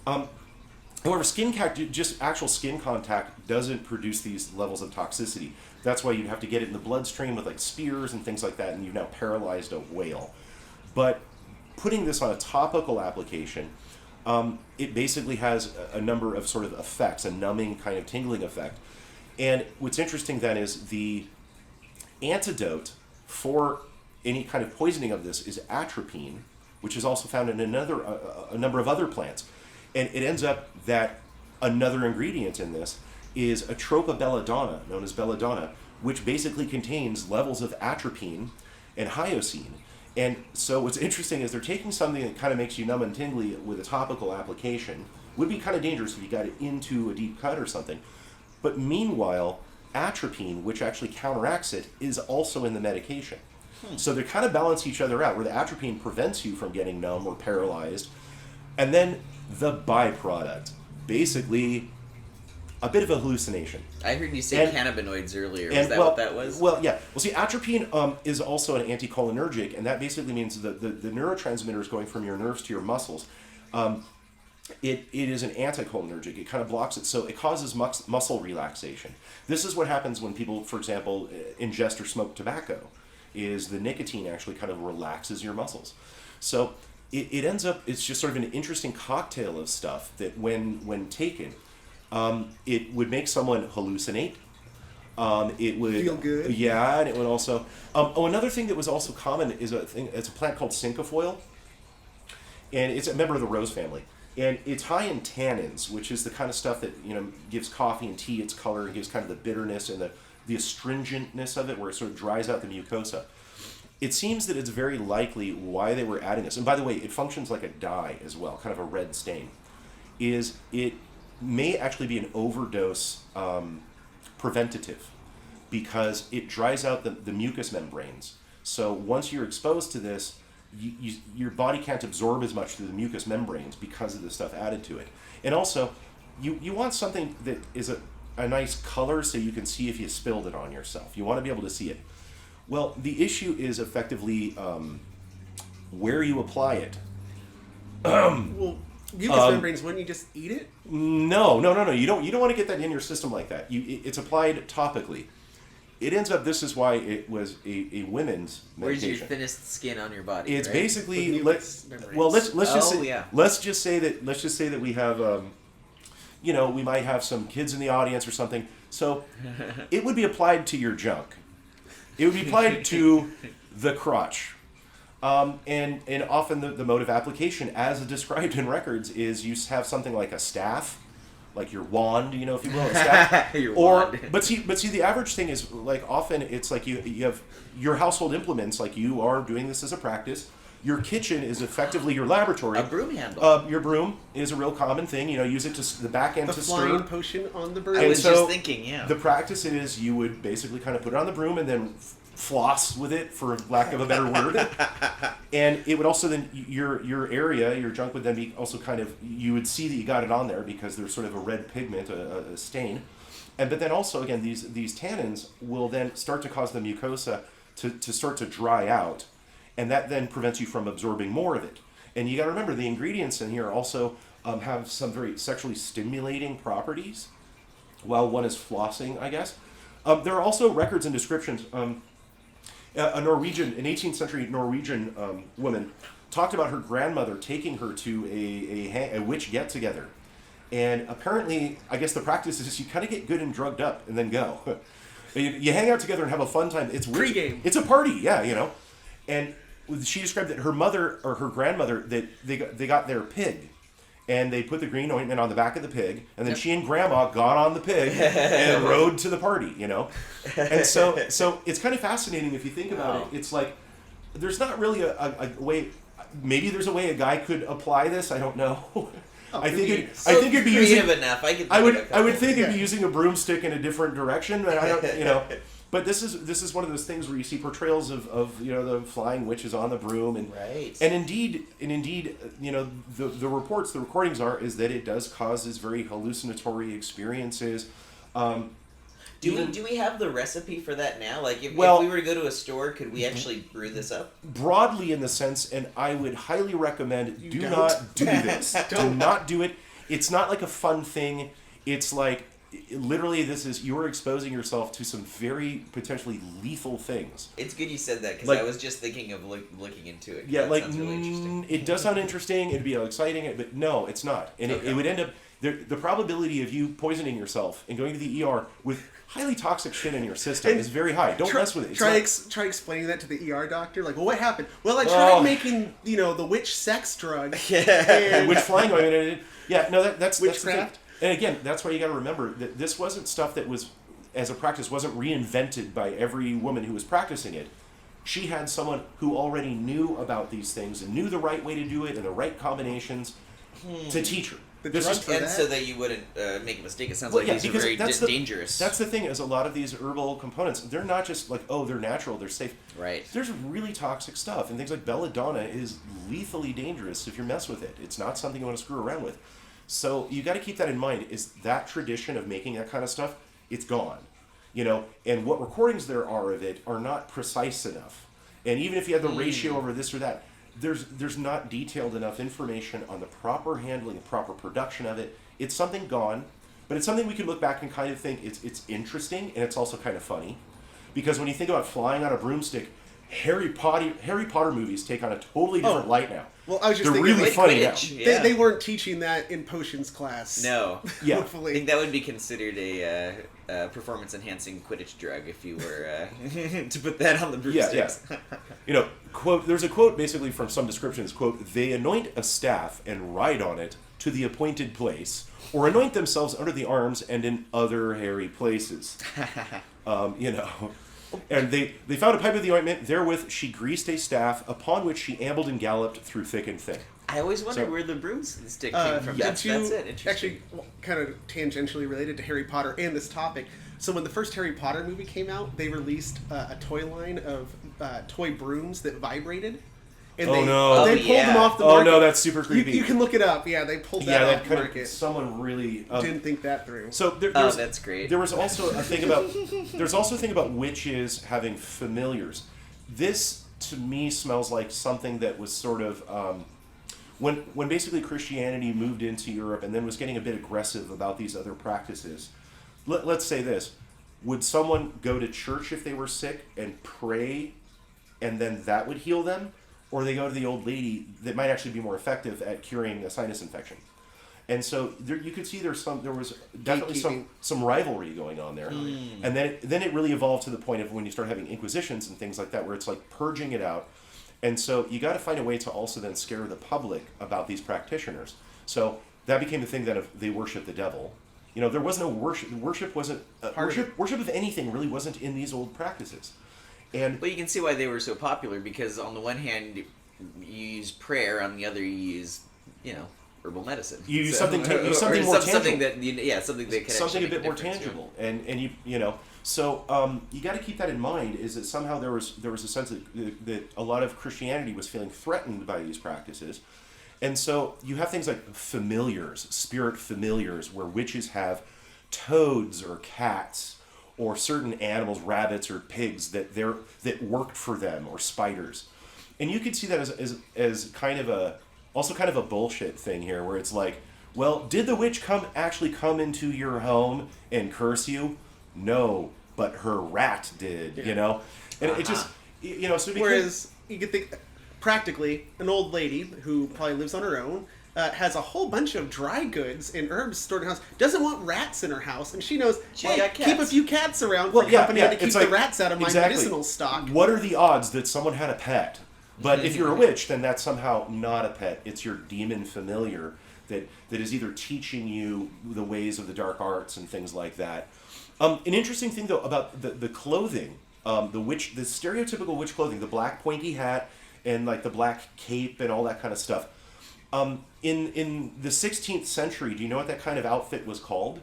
However, just actual skin contact doesn't produce these levels of toxicity. That's why you'd have to get it in the bloodstream with like spears and things like that, and you've now paralyzed a whale. But putting this on a topical application, it basically has a number of sort of effects, a numbing kind of tingling effect. And what's interesting then is the antidote for any kind of poisoning of this is atropine, which is also found in a number of other plants. And it ends up that another ingredient in this is atropa belladonna, known as belladonna, which basically contains levels of atropine and hyoscine. And so what's interesting is they're taking something that kind of makes you numb and tingly with a topical application. Would be kind of dangerous if you got it into a deep cut or something. But meanwhile, atropine, which actually counteracts it, is also in the medication. So they kind of balance each other out, where the atropine prevents you from getting numb or paralyzed. And then the byproduct, basically a bit of a hallucination. I heard you say cannabinoids earlier. Is that what that was? Well, yeah. Well, see, atropine is also an anticholinergic, and that basically means that the neurotransmitters going from your nerves to your muscles, it is an anticholinergic. It kind of blocks it, so it causes muscle relaxation. This is what happens when people, for example, ingest or smoke tobacco, is the nicotine actually kind of relaxes your muscles. So it ends up, it's just sort of an interesting cocktail of stuff that when taken, it would make someone hallucinate. It would feel good. Yeah, and it would also. Another thing that was also common is it's a plant called cinquefoil, and it's a member of the rose family, and it's high in tannins, which is the kind of stuff that gives coffee and tea its color and gives kind of the bitterness and the astringentness of it, where it sort of dries out the mucosa. It seems that it's very likely why they were adding this, and by the way, it functions like a dye as well, kind of a red stain. Is it may actually be an overdose preventative, because it dries out the mucous membranes. So once you're exposed to this, your body can't absorb as much through the mucous membranes because of the stuff added to it. And also, you want something that is a nice color so you can see if you spilled it on yourself. You want to be able to see it. Well, the issue is effectively where you apply it. Well, mucous membranes, wouldn't you just eat it? No. You don't want to get that in your system like that. It's applied topically. It ends up. This is why it was a women's medication. Where's your thinnest skin on your body? It's right? basically let's just say that we have we might have some kids in the audience or something. So it would be applied to your junk. It would be applied to the crotch. And often the mode of application, as described in records, is you have something like a staff, like your wand, if you will, a staff. Wand. But see, the average thing is, like, often it's like you have your household implements, like you are doing this as a practice. Your kitchen is effectively your laboratory. A broom handle. Your broom is a real common thing. Use it to the back end the to flying stir. potion on the broom. I was just thinking, yeah. The practice is you would basically kind of put it on the broom and then floss with it, for lack of a better word. And it would also then, your area, your junk would then be also kind of, you would see that you got it on there because there's sort of a red pigment, a stain. But then also, again, these tannins will then start to cause the mucosa to start to dry out. And that then prevents you from absorbing more of it. And you got to remember, the ingredients in here also have some very sexually stimulating properties, while one is flossing, I guess. There are also records and descriptions. An 18th century Norwegian woman talked about her grandmother taking her to a witch get-together. And apparently, I guess the practice is you kind of get good and drugged up and then go. You hang out together and have a fun time. It's Pre-game. It's a party, yeah, And she described that her mother or her grandmother, that they got their pig, and they put the green ointment on the back of the pig, and then she and Grandma got on the pig and rode to the party, And so it's kind of fascinating if you think about it. It's like there's not really a way. Maybe there's a way a guy could apply this. I don't know. I think it'd be creative enough. I would think it'd be using a broomstick in a different direction, but I don't. But this is one of those things where you see portrayals of the flying witches on the broom, and right. and indeed the reports, the recordings is that it does cause these very hallucinatory experiences. Do we have the recipe for that now? Like, if we were to go to a store, could we actually brew this up? Broadly in the sense, and I would highly recommend, do not do this. Do not do it. It's not like a fun thing. It's like, literally, you're exposing yourself to some very potentially lethal things. It's good you said that, because I was just thinking of looking into it. Yeah, that sounds really interesting. It does sound interesting. It'd be exciting, but no, it's not. And it would end up, the probability of you poisoning yourself and going to the ER with highly toxic shit in your system is very high. Don't mess with it. Try explaining that to the ER doctor. Like, well, what happened? Well, I tried making, the witch sex drug. And witch flying ointment. Yeah, no, that's witchcraft. The thing. And again, that's why you got to remember that this wasn't stuff that was, as a practice, wasn't reinvented by every woman who was practicing it. She had someone who already knew about these things and knew the right way to do it and the right combinations to teach her. So that you wouldn't make a mistake. It sounds like these are very dangerous. That's the thing, is a lot of these herbal components, they're not just like, oh, they're natural, they're safe. Right. There's really toxic stuff, and things like belladonna is lethally dangerous if you mess with it. It's not something you want to screw around with. So you got to keep that in mind, is that tradition of making that kind of stuff, it's gone. And what recordings there are of it are not precise enough. And even if you have the ratio over this or that, there's not detailed enough information on the proper handling, the proper production of it. It's something gone, but it's something we can look back and kind of think it's interesting, and it's also kind of funny. Because when you think about flying on a broomstick, Harry Potter movies take on a totally different light now. Well, I was just They're thinking, really funny Quidditch, now. They weren't teaching that in potions class. No. Yeah. Hopefully. I think that would be considered a performance-enhancing Quidditch drug if you were to put that on the broomsticks. Yeah. Quote, there's a quote basically from some descriptions, quote, they anoint a staff and ride on it to the appointed place, or anoint themselves under the arms and in other hairy places. And they found a pipe of the ointment. Therewith she greased a staff, upon which she ambled and galloped through thick and thin. I always wondered where the broomstick came from. That's it. Interesting. Actually, kind of tangentially related to Harry Potter and this topic. So when the first Harry Potter movie came out, they released a toy line of toy brooms that vibrated. And they pulled them off the market. Oh no, that's super creepy. You can look it up. Yeah, they pulled that off the market. Someone really didn't think that through. So that's great. There was also a thing about witches having familiars. This to me smells like something that was sort of when basically Christianity moved into Europe and then was getting a bit aggressive about these other practices. Let's say this: would someone go to church if they were sick and pray, and then that would heal them? Or they go to the old lady that might actually be more effective at curing a sinus infection. And so you could see there was definitely some rivalry going on there. And then it really evolved to the point of when you start having inquisitions and things like that, where it's like purging it out. And so you got to find a way to also then scare the public about these practitioners. So that became the thing that if they worship the devil. There was no worship. Worship wasn't worship of anything really wasn't in these old practices. Well, you can see why they were so popular, because on the one hand, you use prayer, on the other, you use, herbal medicine. You use something more tangible. Something that can something a bit more tangible, and so you got to keep that in mind. Is that somehow there was a sense that a lot of Christianity was feeling threatened by these practices, and so you have things like familiars, spirit familiars, where witches have toads or cats, or certain animals, rabbits or pigs that worked for them, or spiders, and you could see that as kind of a bullshit thing here, where it's like, well, did the witch actually come into your home and curse you? No, but her rat did, and it just, so whereas you could think, practically, an old lady who probably lives on her own, has a whole bunch of dry goods and herbs stored in her house, doesn't want rats in her house, and she knows, keep a few cats around for company to keep the rats out of my medicinal stock. What are the odds that someone had a pet? But if you're a witch, then that's somehow not a pet. It's your demon familiar that is either teaching you the ways of the dark arts and things like that. An interesting thing, though, about the clothing, the stereotypical witch clothing, the black pointy hat and like the black cape and all that kind of stuff. In the 16th century, do you know what that kind of outfit was called?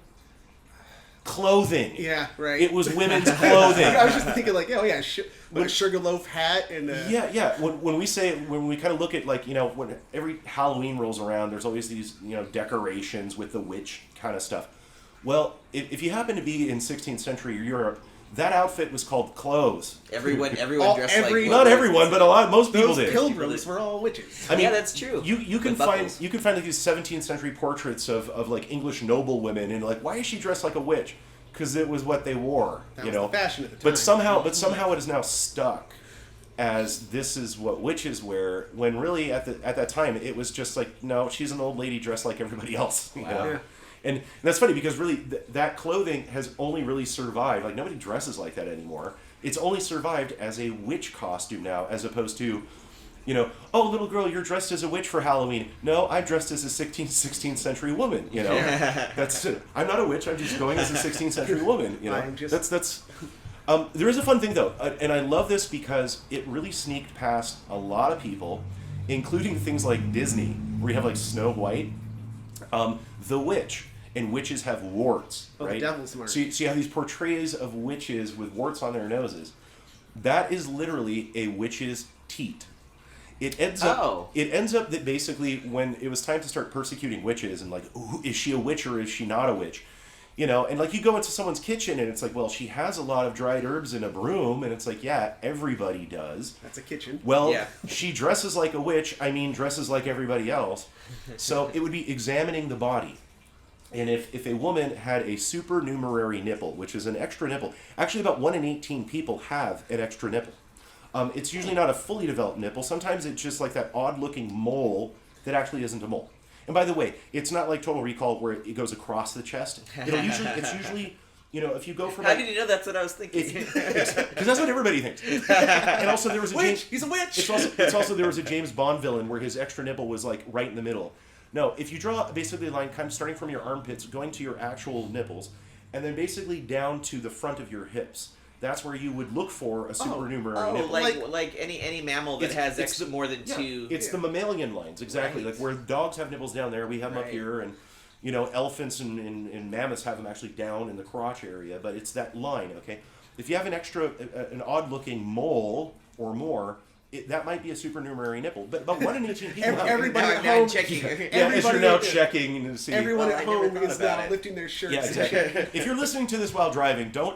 Clothing. Yeah, right. It was women's clothing. I was just thinking like, a sugarloaf hat and When we kind of look at when every Halloween rolls around, there's always these decorations with the witch kind of stuff. Well, if you happen to be in 16th century Europe, that outfit was called clothes. Everyone dressed like... Not everyone, but most people did. Those pilgrims were all witches. I mean, yeah, that's true. You can find like these 17th century portraits of like English noble women, and like, why is she dressed like a witch? Because it was what they wore. That was the fashion at the time. But somehow it is now stuck as this is what witches wear, when really at that time it was just like, no, she's an old lady dressed like everybody else. You know? Yeah. And that's funny because really that clothing has only really survived. Like, nobody dresses like that anymore. It's only survived as a witch costume now, as opposed to, oh, little girl, you're dressed as a witch for Halloween. No, I'm dressed as a 16th century woman. That's it. I'm not a witch. I'm just going as a 16th century woman. That's. There is a fun thing though, and I love this because it really sneaked past a lot of people, including things like Disney, where you have like Snow White, the witch, and witches have warts, right? The devil's mark. So you have these portrays of witches with warts on their noses. That is literally a witch's teat. It ends up that basically when it was time to start persecuting witches and like, ooh, is she a witch or is she not a witch? And like you go into someone's kitchen and it's like, well, she has a lot of dried herbs and a broom, and it's like, yeah, everybody does. That's a kitchen. Well, she dresses like a witch, dresses like everybody else. So it would be examining the body. And if a woman had a supernumerary nipple, which is an extra nipple, actually about 1 in 18 people have an extra nipple. It's usually not a fully developed nipple. Sometimes it's just like that odd-looking mole that actually isn't a mole. And by the way, it's not like Total Recall where it goes across the chest. It's usually, if you go from... How did you know that's what I was thinking? Because that's what everybody thinks. And also there was a He's a witch! It's also there was a James Bond villain where his extra nipple was like right in the middle. No, if you draw basically a line kind of starting from your armpits, going to your actual nipples, and then basically down to the front of your hips. That's where you would look for a supernumerary nipple. Like any mammal that has more than two. It's the mammalian lines, exactly. Right. Like where dogs have nipples down there, we have them up here, and elephants and mammoths have them actually down in the crotch area. But it's that line, okay? If you have an odd-looking mole or more, that might be a supernumerary nipple. But 1 in 18 people have it. Everybody at home checking. You're now checking to see. Everyone at home is now lifting their shirts. Yeah, exactly. If you're listening to this while driving, don't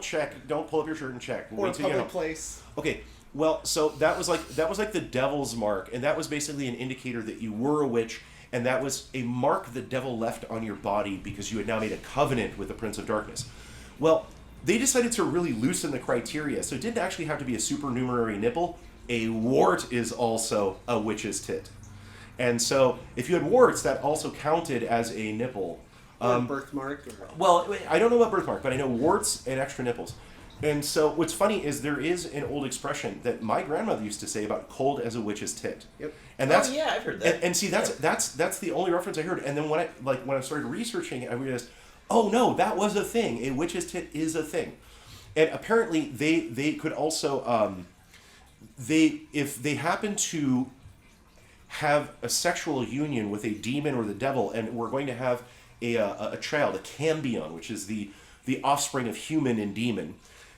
pull up your shirt and check. Or a public place. Okay, well, so that was like the devil's mark, and that was basically an indicator that you were a witch, and that was a mark the devil left on your body because you had now made a covenant with the Prince of Darkness. Well, they decided to really loosen the criteria, so it didn't actually have to be a supernumerary nipple. A wart is also a witch's tit. And so if you had warts, that also counted as a nipple. Or a birthmark. Well, I don't know about birthmark, but I know warts and extra nipples. And so what's funny is there is an old expression that my grandmother used to say about cold as a witch's tit. Yep. And that's, I've heard that. And see, that's the only reference I heard. And then when I started researching it, I realized, oh no, that was a thing. A witch's tit is a thing. And apparently they could also... if they happen to have a sexual union with a demon or the devil, and we're going to have a child, a cambion, which is the offspring of human and demon,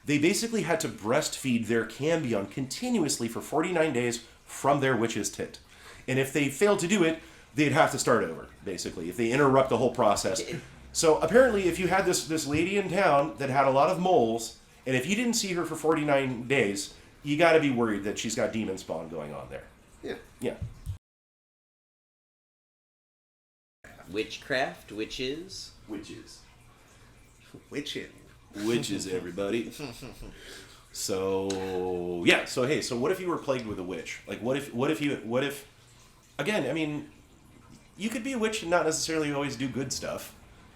they basically had to breastfeed their cambion continuously for 49 days from their witch's tit. And if they failed to do it, they'd have to start over, basically, if they interrupt the whole process. So apparently, if you had this lady in town that had a lot of moles, and if you didn't see her for 49 days... you got to be worried that she's got demon spawn going on there. Yeah. Yeah. Witchcraft, witches. Witches. Witching. Witches, everybody. So yeah. So hey. So what if you were plagued with a witch? Like what if? Again, I mean, you could be a witch and not necessarily always do good stuff.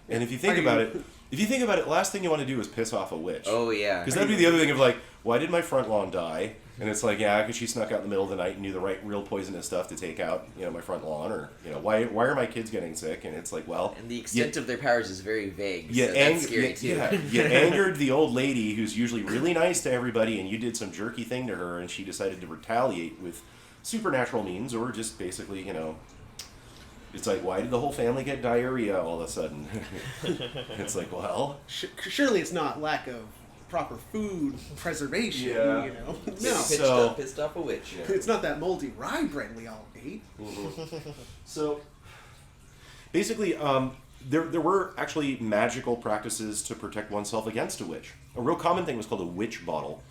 And if you think about it, last thing you want to do is piss off a witch. Oh yeah. Because that'd be the other thing of like, why did my front lawn die? And it's like, yeah, because she snuck out in the middle of the night and knew the real poisonous stuff to take out, my front lawn, or why are my kids getting sick? And it's like, well, and the extent of their powers is very vague. So that's scary too. Yeah, you angered the old lady who's usually really nice to everybody, and you did some jerky thing to her, and she decided to retaliate with supernatural means, or just basically, it's like, why did the whole family get diarrhea all of a sudden? It's like, well, surely it's not lack of proper food preservation. Yeah. No. Pissed off a witch. Yeah. It's not that moldy rye bread we all ate. Mm-hmm. So basically, there were actually magical practices to protect oneself against a witch. A real common thing was called a witch bottle.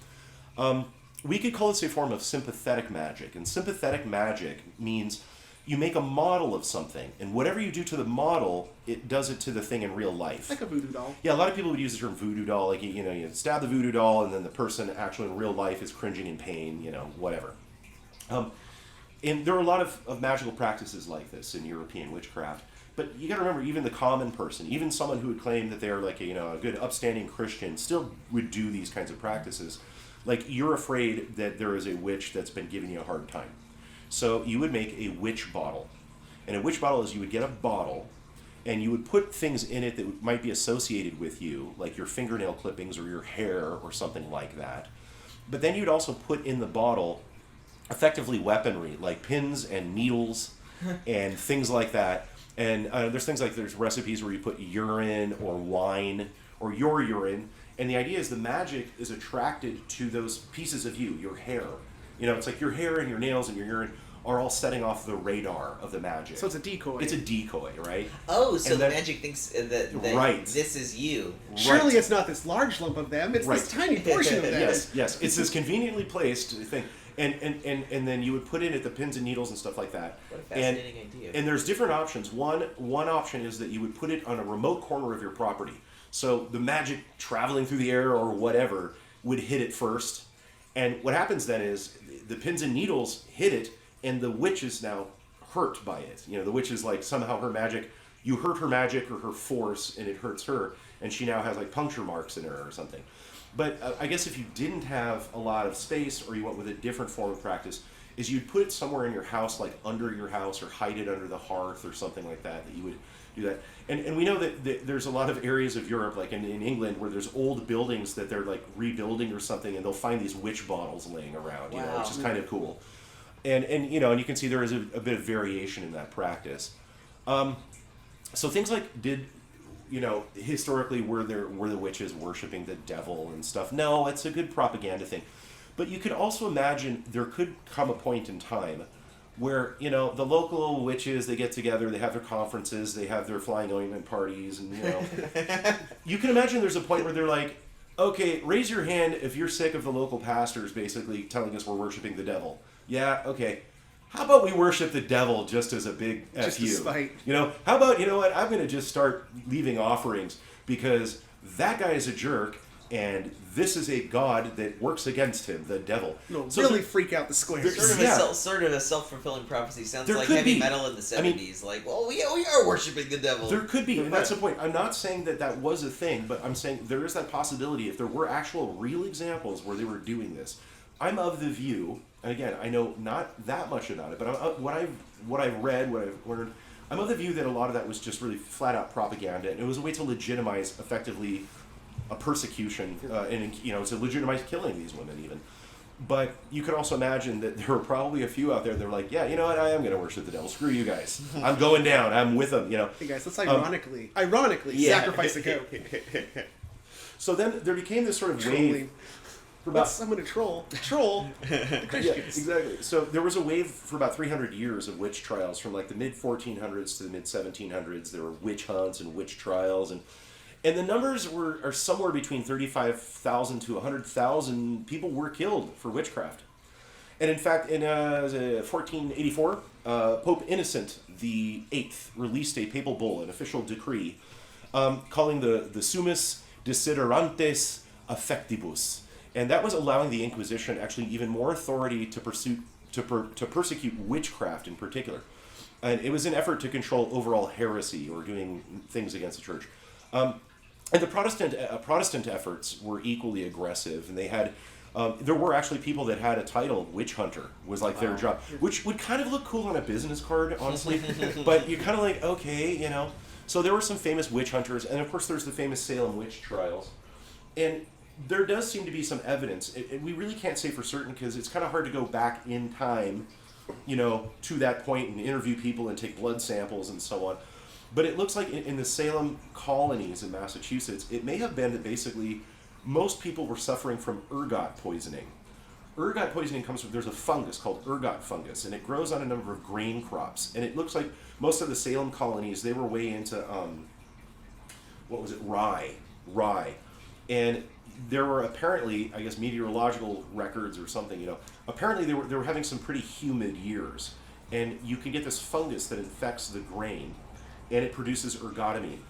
We could call this a form of sympathetic magic, and sympathetic magic means you make a model of something, and whatever you do to the model, it does it to the thing in real life. Like a voodoo doll. Yeah, a lot of people would use the term voodoo doll, like, you stab the voodoo doll, and then the person actually in real life is cringing in pain, whatever. And there are a lot of magical practices like this in European witchcraft. But you got to remember, even the common person, even someone who would claim that they are like a good upstanding Christian, still would do these kinds of practices. Like, you're afraid that there is a witch that's been giving you a hard time. So you would make a witch bottle. And a witch bottle is you would get a bottle, and you would put things in it that might be associated with you, like your fingernail clippings or your hair or something like that. But then you'd also put in the bottle effectively weaponry, like pins and needles and things like that. And there's recipes where you put urine or wine or your urine. And the idea is the magic is attracted to those pieces of you, your hair. It's like your hair and your nails and your urine are all setting off the radar of the magic. So it's a decoy. It's a decoy, right? Oh, so the magic thinks that right. This is you. Surely it's not this large lump of them. It's this tiny portion of them. Yes. It's this conveniently placed thing. And then you would put in it the pins and needles and stuff like that. What a fascinating idea. And there's different options. One option is that you would put it on a remote corner of your property. So the magic traveling through the air or whatever would hit it first. And what happens then is the pins and needles hit it, and the witch is now hurt by it. The witch is like somehow her magic, you hurt her magic or her force, and it hurts her, and she now has like puncture marks in her or something. But I guess if you didn't have a lot of space, or you went with a different form of practice, is you'd put it somewhere in your house, like under your house, or hide it under the hearth or something like that you would do that. And we know that there's a lot of areas of Europe, like in England, where there's old buildings that they're like rebuilding or something, and they'll find these witch bottles laying around, which is kind of cool. And you can see there is a bit of variation in that practice. So things like historically were the witches worshiping the devil and stuff? No, it's a good propaganda thing. But you could also imagine there could come a point in time where, the local witches, they get together, they have their conferences, they have their flying ointment parties, and, you can imagine there's a point where they're like, okay, raise your hand if you're sick of the local pastors basically telling us we're worshiping the devil. Yeah, okay. How about we worship the devil just as a big F you? Just a spite. How about, what, I'm going to just start leaving offerings because that guy is a jerk, and this is a god that works against him, the devil. No, so really freak out the squares. Sort of a self-fulfilling prophecy. Sounds there like could heavy be. metal in the 70s. We are worshiping the devil. There could be, and that's the point. I'm not saying that was a thing, but I'm saying there is that possibility if there were actual real examples where they were doing this. I'm of the view, and again, I know not that much about it, but what I've read, what I've learned, I'm of the view that a lot of that was just really flat-out propaganda, and it was a way to legitimize, effectively, a persecution, and to legitimize killing these women even. But you could also imagine that there were probably a few out there that were like, yeah, you know what, I am going to worship the devil. Screw you guys. I'm going down. I'm with them, Hey guys, let's ironically sacrifice a goat. So then there became this sort of wave. I'm going to troll the Christians. Yeah, exactly. So there was a wave for about 300 years of witch trials, from like the mid-1400s to the mid-1700s. There were witch hunts and witch trials, and the numbers are somewhere between 35,000 to 100,000 people were killed for witchcraft. And in fact, in 1484, Pope Innocent VIII released a papal bull, an official decree, calling the Summus Desiderantes Affectibus. And that was allowing the Inquisition actually even more authority to persecute witchcraft in particular. And it was an effort to control overall heresy or doing things against the church. And the Protestant efforts were equally aggressive, and they had there were actually people that had a title, witch hunter, was like their job, which would kind of look cool on a business card, honestly. But you're kind of like, okay, So there were some famous witch hunters, and of course there's the famous Salem witch trials. And there does seem to be some evidence. We really can't say for certain because it's kind of hard to go back in time, to that point and interview people and take blood samples and so on. But it looks like in the Salem colonies in Massachusetts, it may have been that basically most people were suffering from ergot poisoning. Ergot poisoning comes from, there's a fungus called ergot fungus, and it grows on a number of grain crops. And it looks like most of the Salem colonies, they were way into what was it, rye, and there were apparently, I guess, meteorological records or something. Apparently they were having some pretty humid years, and you can get this fungus that infects the grain, and it produces ergotamine,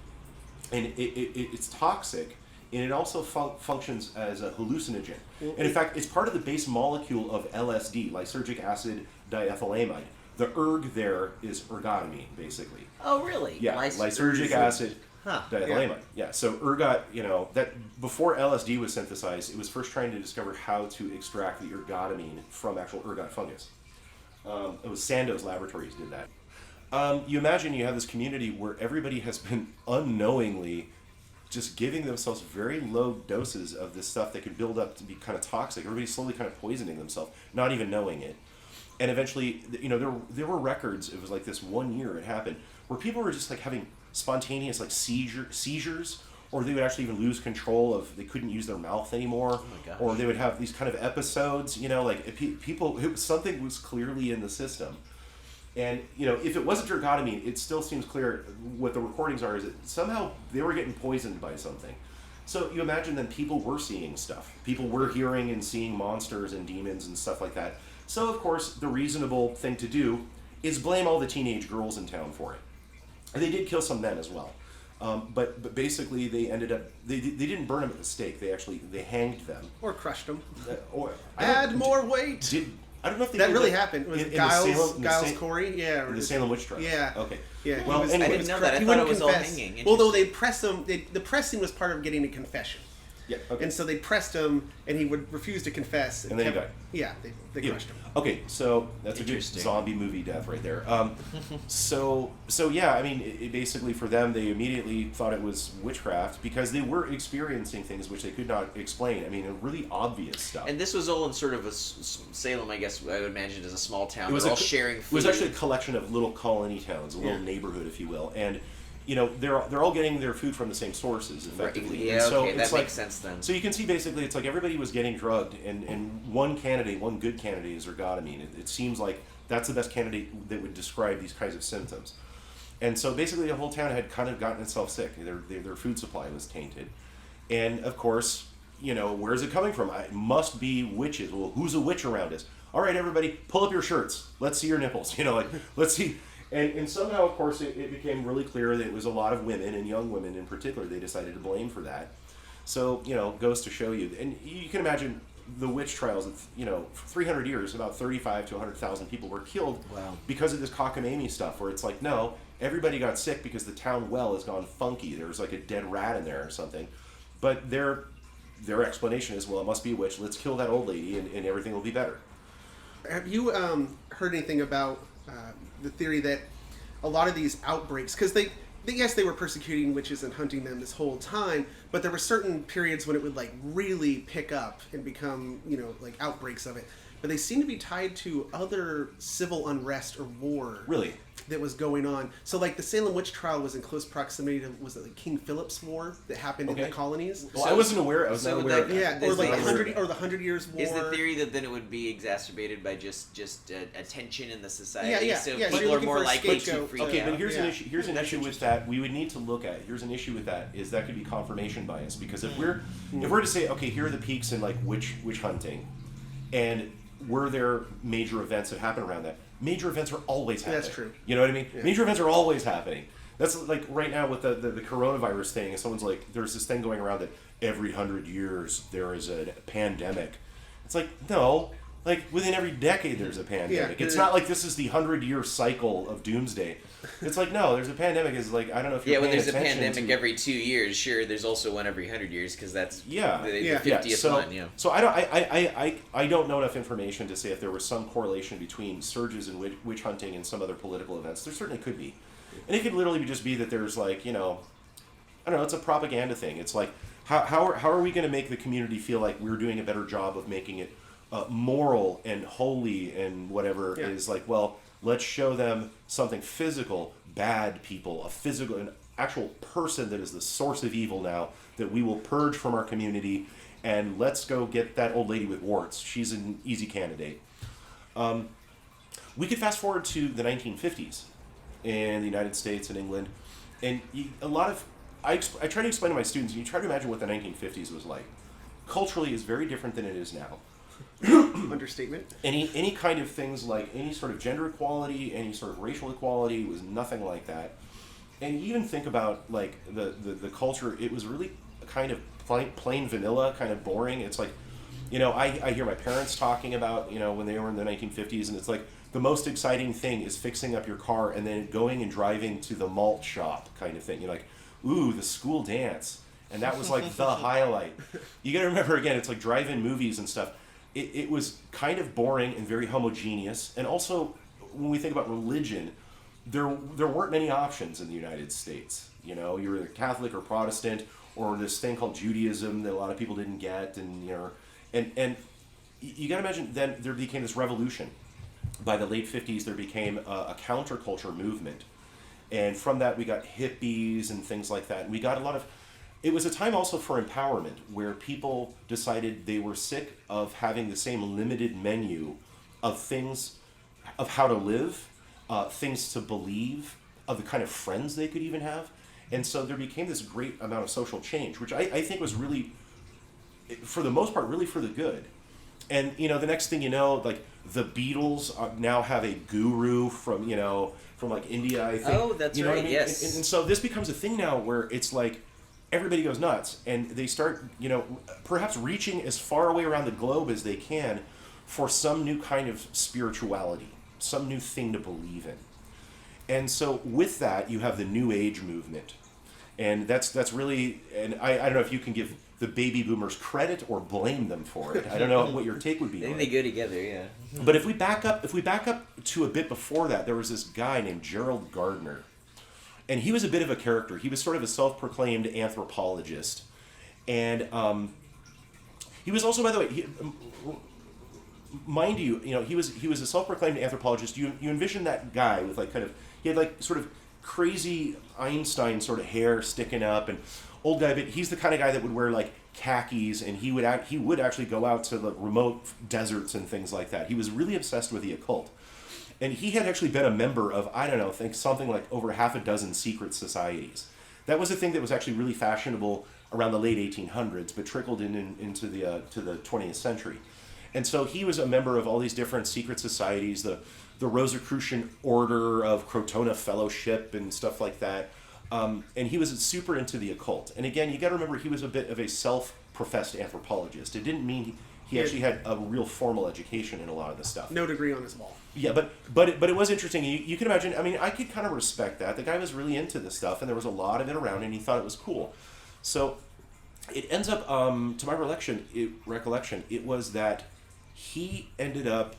and it's toxic, and it also functions as a hallucinogen. And in fact, it's part of the base molecule of LSD, lysergic acid diethylamide. The erg there is ergotamine, basically. Oh, really? Yeah, lysergic acid diethylamide. Yeah, so ergot, that before LSD was synthesized, it was first trying to discover how to extract the ergotamine from actual ergot fungus. It was Sandoz Laboratories did that. You imagine you have this community where everybody has been unknowingly just giving themselves very low doses of this stuff that could build up to be kind of toxic. Everybody's slowly kind of poisoning themselves, not even knowing it. And eventually, there were records, it was like this 1 year it happened, where people were just like having spontaneous like seizures, or they would actually even lose control of, they couldn't use their mouth anymore, or they would have these kind of episodes, something was clearly in the system. And, if it wasn't ergotamine, it still seems clear what the recordings are is that somehow they were getting poisoned by something. So you imagine then people were seeing stuff. People were hearing and seeing monsters and demons and stuff like that. So, of course, the reasonable thing to do is blame all the teenage girls in town for it. And they did kill some men as well. But basically they ended up, they didn't burn them at the stake. They hanged them. Or crushed them. Add more weight. I don't know if they that did really that happened. It was in Giles Corey, yeah. In the Salem witch trial. Yeah. Okay. Yeah. Well, I didn't know that. I thought it was all hanging. Well, though they pressed him, the pressing was part of getting a confession. Yeah. Okay. And so they pressed him, and he would refuse to confess. And then he died. Yeah, they crushed him. Okay, so that's a good zombie movie death right there. So yeah, I mean, it basically for them, they immediately thought it was witchcraft because they were experiencing things which they could not explain. I mean, really obvious stuff. And this was all in sort of a Salem, I guess I would imagine, as a small town. It was all sharing food. It was actually a collection of little colony towns, a little neighborhood, if you will, and. They're all getting their food from the same sources, effectively. Right. Yeah, and so okay, that makes sense then. So you can see basically it's like everybody was getting drugged, and one good candidate is ergotamine. It seems like that's the best candidate that would describe these kinds of symptoms. And so basically the whole town had kind of gotten itself sick. Their food supply was tainted. And of course, where's it coming from? It must be witches. Well, who's a witch around us? All right, everybody, pull up your shirts. Let's see your nipples. Let's see. And somehow, of course, it became really clear that it was a lot of women, and young women in particular, they decided to blame for that. So, goes to show you. And you can imagine the witch trials, 300 years, about 35 to 100,000 people were killed because of this cockamamie stuff, where it's like, no, everybody got sick because the town well has gone funky. There was like a dead rat in there or something. But their explanation is, well, it must be a witch. Let's kill that old lady, and everything will be better. Have you heard anything about the theory that a lot of these outbreaks, because they were persecuting witches and hunting them this whole time, but there were certain periods when it would like really pick up and become like outbreaks of it, but they seem to be tied to other civil unrest or war. Really? That was going on. So like the Salem witch trial was in close proximity to, was it like King Philip's War that happened in the colonies? Well, I wasn't aware. I was not aware of that. Yeah, or like the 100 Years War. Is the theory that then it would be exacerbated by just attention in the society? Yeah. So yeah, people are more likely to freak out. Okay, but here's an issue. Here's an issue with that. We would need to look at. Here's an issue with that is that could be confirmation bias, because if we're to say, okay, here are the peaks in like witch hunting, and were there major events that happen around that? Major events are always happening. That's true. You know what I mean? Yeah. Major events are always happening. That's like right now with the coronavirus thing. Someone's like, there's this thing going around that every 100 years there is a pandemic. It's like, no. Like within every decade there's a pandemic. It's not like this is the 100-year cycle of doomsday. It's like, no, there's a pandemic. It's like, I don't know if you're when paying there's a pandemic to... every 2 years, sure, there's also one every 100 years, because that's the 50th one. Yeah. So I don't know enough information to say if there was some correlation between surges in witch hunting and some other political events. There certainly could be, and it could literally just be that there's like, I don't know, it's a propaganda thing. It's like how are we going to make the community feel like we're doing a better job of making it moral and holy and whatever is like, well, let's show them something physical, bad people, an actual person that is the source of evil now that we will purge from our community, and let's go get that old lady with warts. She's an easy candidate. We could fast forward to the 1950s in the United States and England, and a lot of I try to explain to my students, and you try to imagine what the 1950s was like. Culturally is very different than it is now. Understatement. Any kind of things like any sort of gender equality, any sort of racial equality was nothing like that. And you even think about like the culture, it was really kind of plain vanilla, kind of boring. It's like, I hear my parents talking about, when they were in the 1950s, and it's like the most exciting thing is fixing up your car and then going and driving to the malt shop kind of thing. You're like, ooh, the school dance. And that was like the highlight. You got to remember, again, it's like drive-in movies and stuff. It was kind of boring and very homogeneous. And also, when we think about religion, there weren't many options in the United States. You were either Catholic or Protestant, or this thing called Judaism that a lot of people didn't get. And you got to imagine, then there became this revolution. By the late 50s, there became a counterculture movement. And from that, we got hippies and things like that. And we got a lot of... It was a time also for empowerment, where people decided they were sick of having the same limited menu of things, of how to live, things to believe, of the kind of friends they could even have. And so there became this great amount of social change, which I think was really, for the most part, really for the good. And, the next thing you know, like, the Beatles now have a guru from like India, I think. Oh, that's right, yes. And so this becomes a thing now where it's like, everybody goes nuts, and they start, perhaps reaching as far away around the globe as they can for some new kind of spirituality, some new thing to believe in. And so with that, you have the New Age movement. And that's really, and I don't know if you can give the baby boomers credit or blame them for it. I don't know what your take would be. I think they go together, yeah. But if we back up to a bit before that, there was this guy named Gerald Gardner. And he was a bit of a character. He was sort of a self-proclaimed anthropologist. And he was also, by the way, mind you, he was a self-proclaimed anthropologist. You envision that guy with he had like sort of crazy Einstein sort of hair sticking up, and old guy, but he's the kind of guy that would wear like khakis, and he would actually go out to the remote deserts and things like that. He was really obsessed with the occult. And he had actually been a member of, I don't know, something like over half a dozen secret societies. That was a thing that was actually really fashionable around the late 1800s, but trickled into the 20th century. And so he was a member of all these different secret societies, the Rosicrucian Order of Crotona Fellowship and stuff like that. And he was super into the occult. And again, you got to remember, he was a bit of a self-professed anthropologist. It didn't mean he actually had a real formal education in a lot of this stuff. No degree on his wall. Yeah, but it was interesting. You can imagine, I mean, I could kind of respect that. The guy was really into this stuff, and there was a lot of it around, and he thought it was cool. So it ends up, to my recollection, it was that he ended up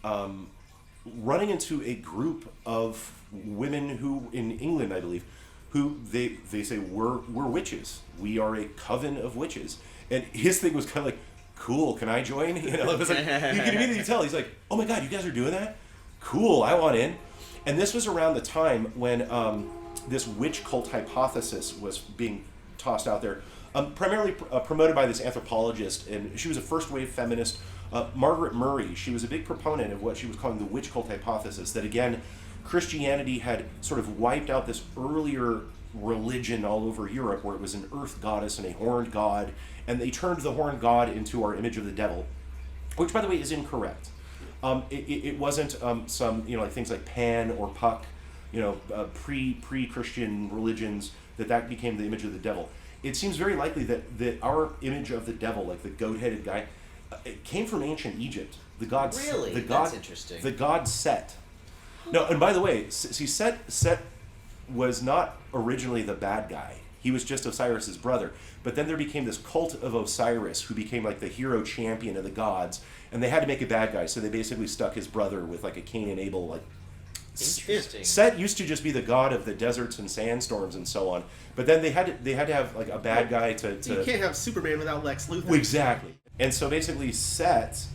running into a group of women who, in England, I believe, who they say, we're witches. We are a coven of witches. And his thing was kind of like, cool, can I join? It was like, you can immediately tell. He's like, oh my God, you guys are doing that? Cool, I want in. And this was around the time when this witch cult hypothesis was being tossed out there, primarily promoted by this anthropologist, and she was a first-wave feminist, Margaret Murray. She was a big proponent of what she was calling the witch cult hypothesis, that again, Christianity had sort of wiped out this earlier religion all over Europe, where it was an earth goddess and a horned god, and they turned the horned god into our image of the devil, which, by the way, is incorrect. It wasn't some, like things like Pan or Puck, pre-Christian religions, that became the image of the devil. It seems very likely that our image of the devil, like the goat-headed guy, it came from ancient Egypt. The god, really? That's interesting. The god Set. No, and by the way, see, Set was not originally the bad guy. He was just Osiris's brother. But then there became this cult of Osiris, who became like the hero champion of the gods, and they had to make a bad guy, so they basically stuck his brother with like a Cain and Abel. Like, interesting. Set used to just be the god of the deserts and sandstorms and so on, but then they had to have like a bad guy to. You can't have Superman without Lex Luthor. Exactly. And so basically, Set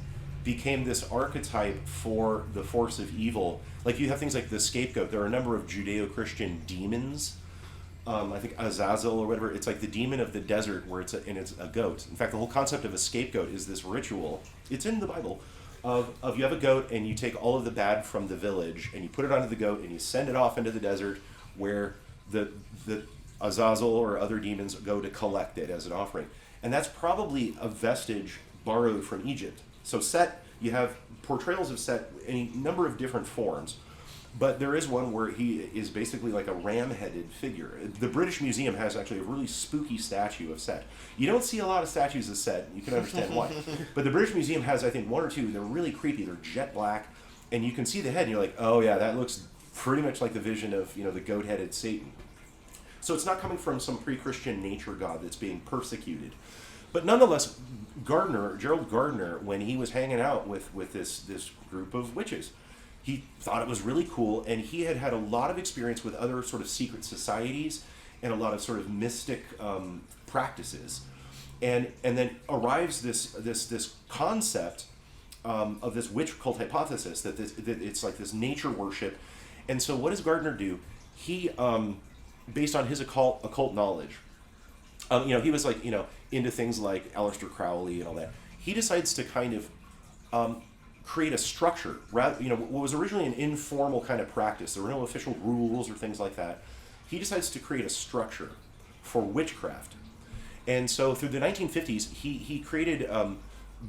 became this archetype for the force of evil. Like, you have things like the scapegoat. There are a number of Judeo-Christian demons. I think Azazel or whatever. It's like the demon of the desert, where it's a goat. In fact, the whole concept of a scapegoat is this ritual. It's in the Bible. Of you have a goat, and you take all of the bad from the village, and you put it onto the goat, and you send it off into the desert, where the Azazel or other demons go to collect it as an offering. And that's probably a vestige borrowed from Egypt. So Set, you have portrayals of Set in a number of different forms, but there is one where he is basically like a ram-headed figure. The British Museum has actually a really spooky statue of Set. You don't see a lot of statues of Set, you can understand why. But the British Museum has, I think, one or two. They're really creepy. They're jet black, and you can see the head, and you're like, oh yeah, that looks pretty much like the vision of, the goat-headed Satan. So it's not coming from some pre-Christian nature god that's being persecuted. But nonetheless, Gerald Gardner, when he was hanging out with this group of witches, he thought it was really cool, and he had had a lot of experience with other sort of secret societies and a lot of sort of mystic practices, and then arrives this concept of this witch cult hypothesis that it's like this nature worship. And so what does Gardner do? He based on his occult knowledge, he was like into things like Aleister Crowley and all that. He decides to kind of create a structure, rather, what was originally an informal kind of practice. There were no official rules or things like that. He decides to create a structure for witchcraft. And so through the 1950s, he created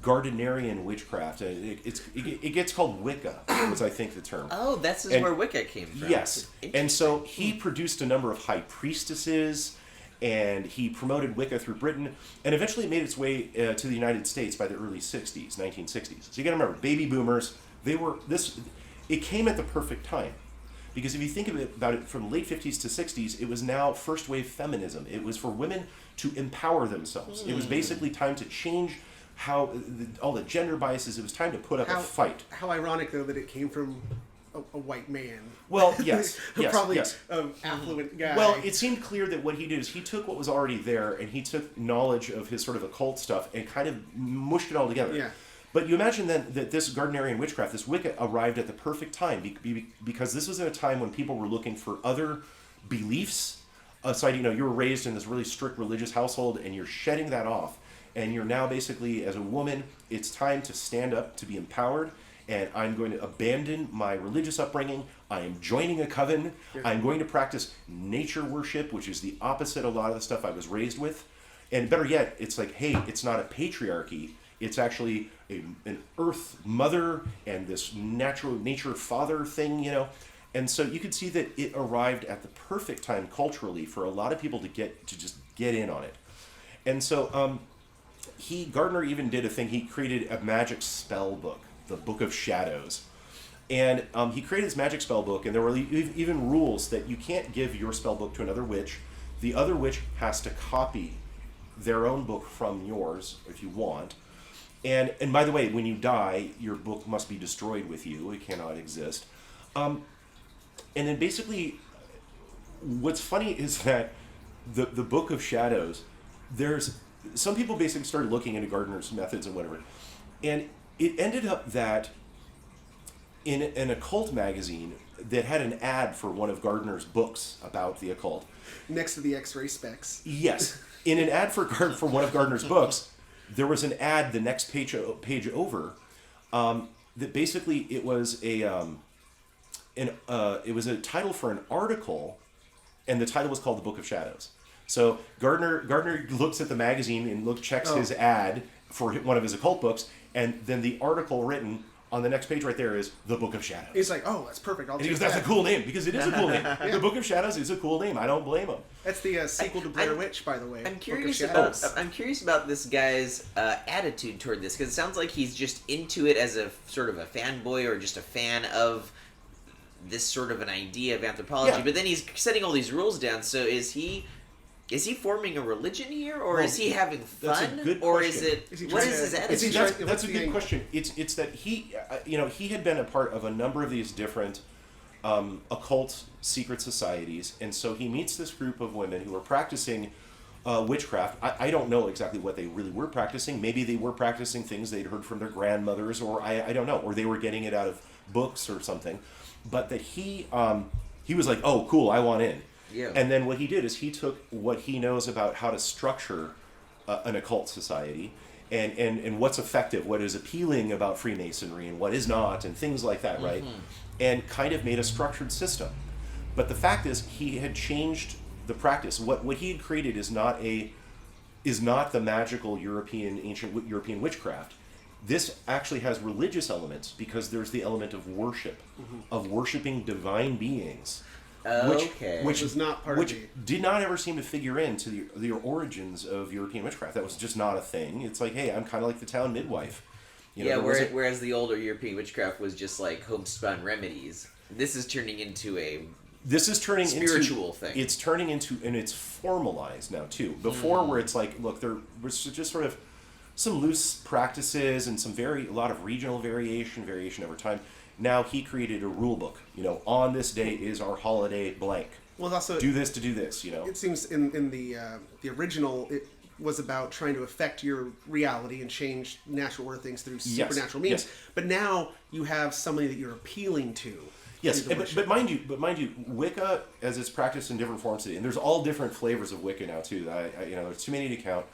Gardnerian witchcraft. It gets called Wicca, was I think the term. Oh, that's where Wicca came from. Yes. And so he produced a number of high priestesses, and he promoted Wicca through Britain, and eventually it made its way to the United States by the early 1960s. So you got to remember, baby boomers, it came at the perfect time. Because if you think about it from late 50s to 60s, it was now first wave feminism. It was for women to empower themselves. It was basically time to change how all the gender biases. It was time to put up a fight. How ironic, though, that it came from a white man. Well, yes. Probably yes. an affluent guy. Well, it seemed clear that what he did is he took what was already there, and he took knowledge of his sort of occult stuff and kind of mushed it all together. Yeah. But you imagine then that this Gardnerian witchcraft, this Wicca, arrived at the perfect time because this was at a time when people were looking for other beliefs. Aside, you were raised in this really strict religious household, and you're shedding that off, and you're now basically, as a woman, it's time to stand up, to be empowered, and I'm going to abandon my religious upbringing. I am joining a coven. I'm going to practice nature worship, which is the opposite of a lot of the stuff I was raised with. And better yet, it's like, hey, it's not a patriarchy. It's actually an earth mother and this nature father thing, And so you could see that it arrived at the perfect time culturally for a lot of people to just get in on it. And so Gardner even did a thing. He created a magic spell book, the Book of Shadows. And he created his magic spell book, and there were even rules that you can't give your spell book to another witch. The other witch has to copy their own book from yours if you want. And by the way, when you die, your book must be destroyed with you. It cannot exist. And then basically, what's funny is that the Book of Shadows, there's some people basically started looking into Gardner's methods and whatever. And it ended up that in an occult magazine that had an ad for one of Gardner's books about the occult. Next to the X-ray specs. Yes. In an ad for one of Gardner's books, there was an ad the next page over that basically it was a title for an article, and the title was called The Book of Shadows. So Gardner looks at the magazine and checks his ad for one of his occult books, and then the article written on the next page right there is The Book of Shadows. He's like, oh, that's perfect. And he goes, that's a cool name, because it is a cool name. Yeah. The Book of Shadows is a cool name. I don't blame him. That's the sequel to Blair Witch, by the way. I'm curious about this guy's attitude toward this, because it sounds like he's just into it as a sort of a fanboy or just a fan of this sort of an idea of anthropology. Yeah. But then he's setting all these rules down. So is he forming a religion here, or is he having fun? That's a good question. Or is it? What is his attitude? That's a good question. It's that he had been a part of a number of these different occult secret societies, and so he meets this group of women who are practicing witchcraft. I don't know exactly what they really were practicing. Maybe they were practicing things they'd heard from their grandmothers, or I don't know, or they were getting it out of books or something. But that he was like, oh, cool, I want in. Yeah. And then what he did is he took what he knows about how to structure an occult society and what's effective, what is appealing about Freemasonry and what is not, and things like that, right? And kind of made a structured system. But the fact is, he had changed the practice. What he had created is not the magical ancient European witchcraft. This actually has religious elements because there's the element of worship, of worshiping divine beings. Which was not part which of the... did not ever seem to figure into the origins of European witchcraft. That was just not a thing. It's like, hey, I'm kind of like the town midwife. Whereas the older European witchcraft was just like homespun remedies. This is turning into a spiritual thing. It's turning into, and it's formalized now too. Before, where it's like, look, there was just sort of some loose practices and a lot of regional variation over time. Now he created a rule book. On this day is our holiday blank. Well, also do this to do this. It seems in the original it was about trying to affect your reality and change natural order things through supernatural means. Yes. But now you have somebody that you're appealing to. Yes, but mind you, Wicca as it's practiced in different forms today, and there's all different flavors of Wicca now too. There's too many to count.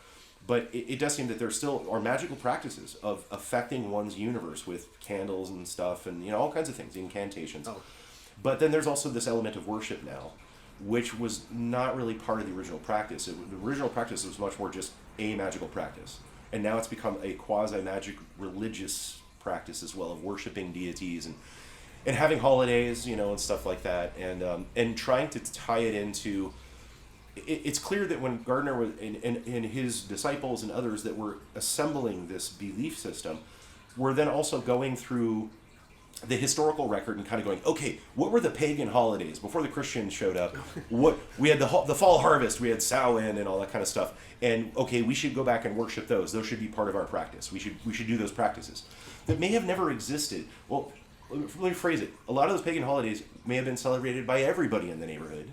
But it does seem that there still are magical practices of affecting one's universe with candles and stuff and all kinds of things, incantations. Oh. But then there's also this element of worship now, which was not really part of the original practice. The original practice was much more just a magical practice. And now it's become a quasi-magic religious practice as well of worshiping deities and having holidays, and stuff like that. And trying to tie it into... It's clear that when Gardner was and his disciples and others that were assembling this belief system were then also going through the historical record and kind of going, okay, what were the pagan holidays before the Christians showed up? What we had the fall harvest, we had Samhain and all that kind of stuff, and okay, we should go back and worship those. Those should be part of our practice. We should do those practices that may have never existed. Well, let me phrase it. A lot of those pagan holidays may have been celebrated by everybody in the neighborhood,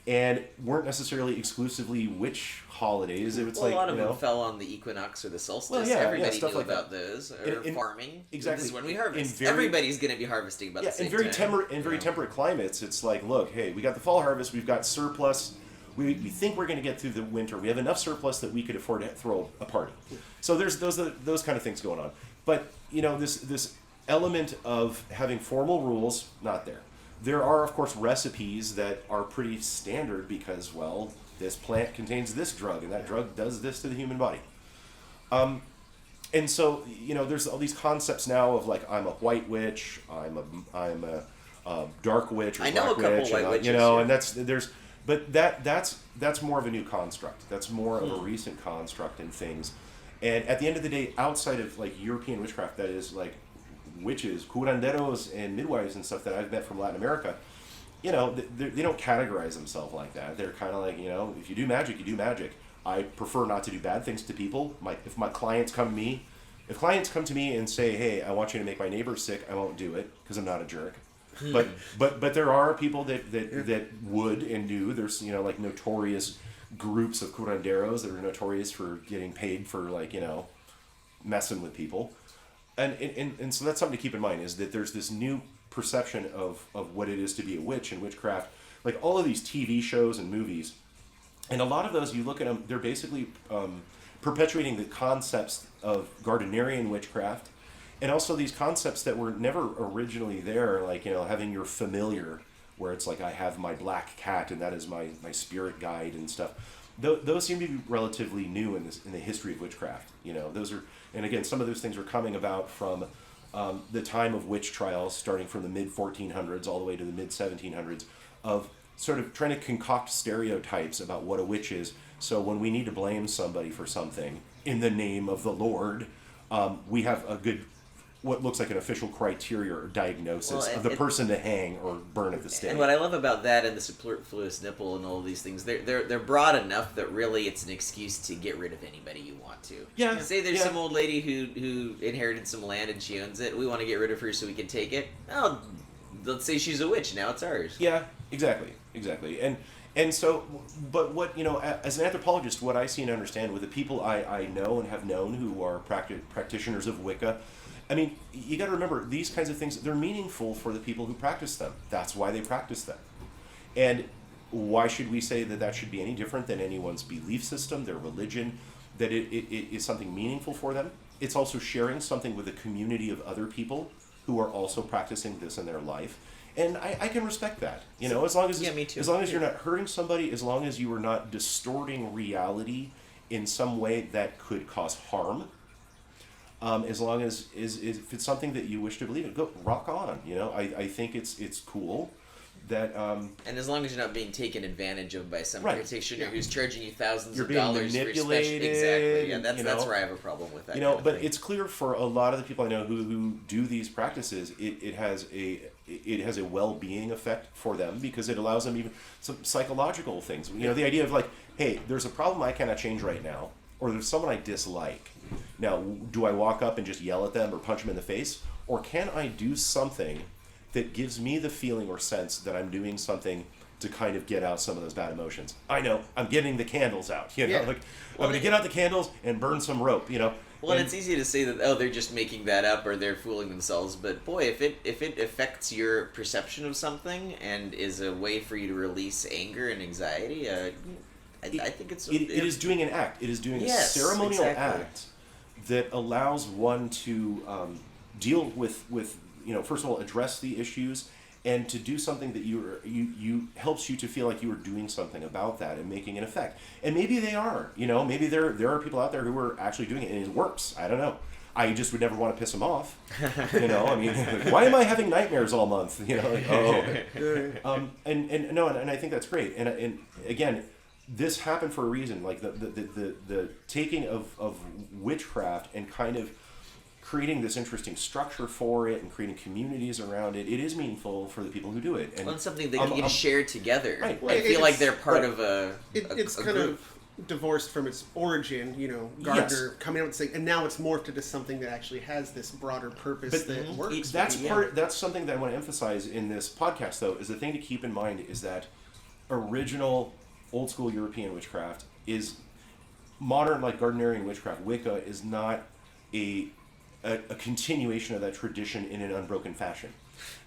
and weren't necessarily exclusively witch holidays. It was a lot of them fell on the equinox or the solstice. Well, everybody stuff knew like about those. Or farming. Exactly. This is when we harvest. Everybody's going to be harvesting about the same time. In very temperate climates, it's like, look, hey, we got the fall harvest, we've got surplus. We think we're going to get through the winter. We have enough surplus that we could afford to throw a party. So there's those kind of things going on. But, this element of having formal rules, not there. There are, of course, recipes that are pretty standard because, well, this plant contains this drug, and that drug does this to the human body. And so, there's all these concepts now of, like, I'm a white witch, I'm a dark witch, or I know black a couple witch, white witches. And that's more of a new construct. That's more of a recent construct in things. And at the end of the day, outside of, like, European witchcraft, that is, like, witches, curanderos, and midwives and stuff that I've met from Latin America, they don't categorize themselves like that. They're kind of like, if you do magic, you do magic. I prefer not to do bad things to people. If clients come to me and say, hey, I want you to make my neighbor sick, I won't do it because I'm not a jerk. But there are people that would and do. There's like notorious groups of curanderos that are notorious for getting paid for messing with people. And so that's something to keep in mind, is that there's this new perception of what it is to be a witch and witchcraft. Like all of these TV shows and movies, and a lot of those, you look at them, they're basically perpetuating the concepts of Gardnerian witchcraft, and also these concepts that were never originally there, like, having your familiar, where it's like, I have my black cat and that is my spirit guide and stuff. Those seem to be relatively new in the history of witchcraft. Those are, and again, some of those things are coming about from the time of witch trials, starting from the mid 1400s all the way to the mid 1700s, of sort of trying to concoct stereotypes about what a witch is. So when we need to blame somebody for something in the name of the Lord, we have a good, what looks like an official criteria or diagnosis of the person to hang or burn at the stake. And what I love about that and the superfluous nipple and all of these things, they're broad enough that really it's an excuse to get rid of anybody you want to. Yeah. Say there's some old lady who inherited some land and she owns it. We want to get rid of her so we can take it. Oh, let's say she's a witch. Now it's ours. Yeah, exactly. And so, but what, as an anthropologist, what I see and understand with the people I know and have known who are practitioners of Wicca, I mean, you got to remember, these kinds of things, they're meaningful for the people who practice them. That's why they practice them. And why should we say that should be any different than anyone's belief system, their religion, that it is something meaningful for them? It's also sharing something with a community of other people who are also practicing this in their life. And I can respect that, as long as me too. As long as you're not hurting somebody, as long as you are not distorting reality in some way that could cause harm, as long as if it's something that you wish to believe in, go rock on. I think it's cool that and as long as you're not being taken advantage of by some Right. practitioner who's charging you thousands You're of being dollars manipulated, for exactly. Yeah, you that's know. where I have a problem with that. but it's clear for a lot of the people I know who do these practices, it has a well-being effect for them, because it allows them even some psychological things. The idea of like, hey, there's a problem I cannot change right now, or there's someone I dislike. Now, do I walk up and just yell at them or punch them in the face, or can I do something that gives me the feeling or sense that I'm doing something to kind of get out some of those bad emotions? I know, I'm getting the candles out, I'm going to get out the candles and burn some rope, Well, and it's easy to say that, they're just making that up or they're fooling themselves, but boy, if it affects your perception of something and is a way for you to release anger and anxiety, I think it is doing an act. It is doing a ceremonial act that allows one to deal with first of all, address the issues, and to do something that you helps you to feel like you are doing something about that and making an effect. And maybe they are, maybe there are people out there who are actually doing it and it works. I don't know. I just would never want to piss them off. Why am I having nightmares all month? And I think that's great. And again, this happened for a reason. Like the taking of witchcraft and kind of creating this interesting structure for it and creating communities around it. It is meaningful for the people who do it. And it's something they can share together. Right. I feel like they're part of a It's kind group. of divorced from its origin, Gardner coming out and saying, and now it's morphed into something that actually has this broader purpose that works. That's something that I want to emphasize in this podcast, though, is the thing to keep in mind is that original old school European witchcraft is modern, like Gardnerian witchcraft. Wicca is not a continuation of that tradition in an unbroken fashion.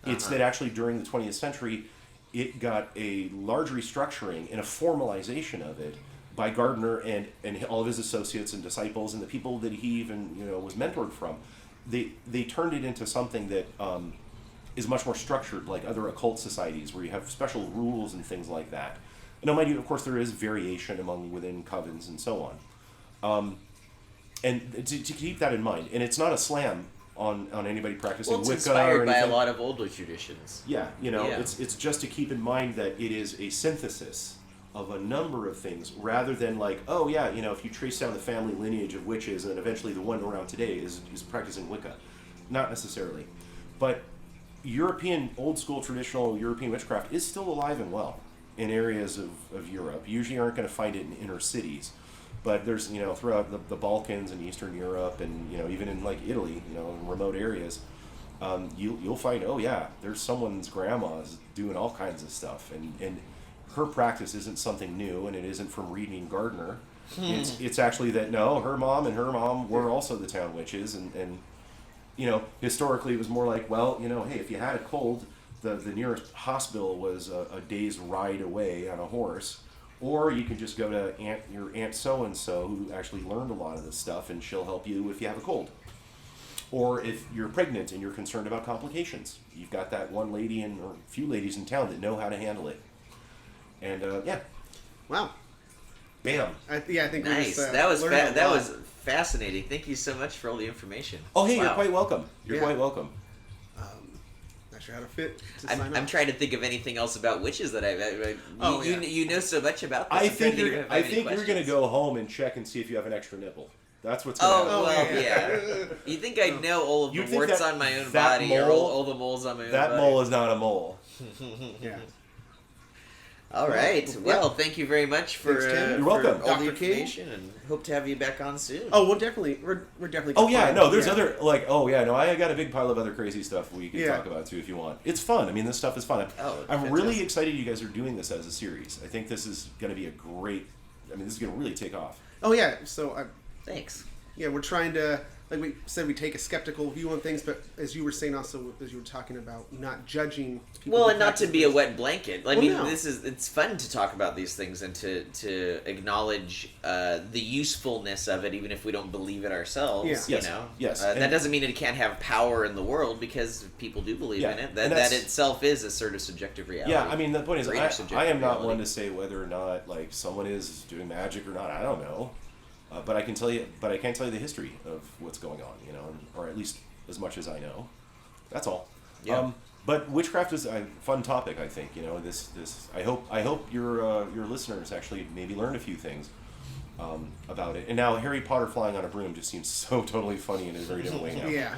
It's that actually during the 20th century, it got a large restructuring and a formalization of it by Gardner and all of his associates and disciples and the people that he even was mentored from. They turned it into something that is much more structured, like other occult societies where you have special rules and things like that. Now, mind you, of course, there is variation within covens and so on. And to keep that in mind, and it's not a slam on anybody practicing Wicca. It's Wicca inspired or by anything. a lot of older traditions. Yeah, it's just to keep in mind that it is a synthesis of a number of things, rather than like, if you trace down the family lineage of witches, and eventually the one around today is practicing Wicca. Not necessarily. But old school traditional European witchcraft is still alive and well in areas of Europe. You usually aren't going to find it in inner cities. But there's, throughout the Balkans and Eastern Europe and, even in like Italy, in remote areas, you'll find, there's someone's grandma's doing all kinds of stuff. And her practice isn't something new, and it isn't from reading Gardner. It's actually that, her mom and her mom were also the town witches. And historically it was more like, hey, if you had a cold, the nearest hospital was a day's ride away on a horse. Or you can just go to your aunt so-and-so who actually learned a lot of this stuff, and she'll help you if you have a cold. Or if you're pregnant and you're concerned about complications, you've got that one lady or a few ladies in town that know how to handle it. And Wow. Bam. I think nice. That was fascinating. Thank you so much for all the information. Oh, hey, wow. You're quite welcome. You're quite welcome. Not sure how to fit. I'm trying to think of anything else about witches that you know so much about this. I think you're going to go home and check and see if you have an extra nipple. That's what's going to happen. Yeah. You think I know all of the warts on my own body, or all the moles on my own body? That mole is not a mole. Yeah. All right. Well, thank you very much for, You're welcome. all the Dr. information, and hope to have you back on soon. Oh, we'll definitely. We're definitely. Oh yeah, no. There's other I got a big pile of other crazy stuff we can talk about too if you want. It's fun. I mean, this stuff is fun. I'm really excited you guys are doing this as a series. I think this is going to be a great. I mean, this is going to really take off. Oh yeah. So thanks. Yeah, we're trying to like we said, we take a skeptical view on things, but as you were saying also, as you were talking about not judging people. Well, and not to be a wet blanket. I mean, no. it's fun to talk about these things and to acknowledge the usefulness of it, even if we don't believe it ourselves. Yeah. You know, Yes. That doesn't mean it can't have power in the world because people do believe in it. That itself is a sort of subjective reality. Yeah, I mean, the point is, I am not reality. one to say whether or not like someone is doing magic or not. I don't know, but I can tell you the history of what's going on, you know, or at least as much as I know. That's all. Yeah. But witchcraft is a fun topic, I think. You know, this I hope your listeners actually maybe learned a few things about it. And now Harry Potter flying on a broom just seems so totally funny in a very different way now. Yeah.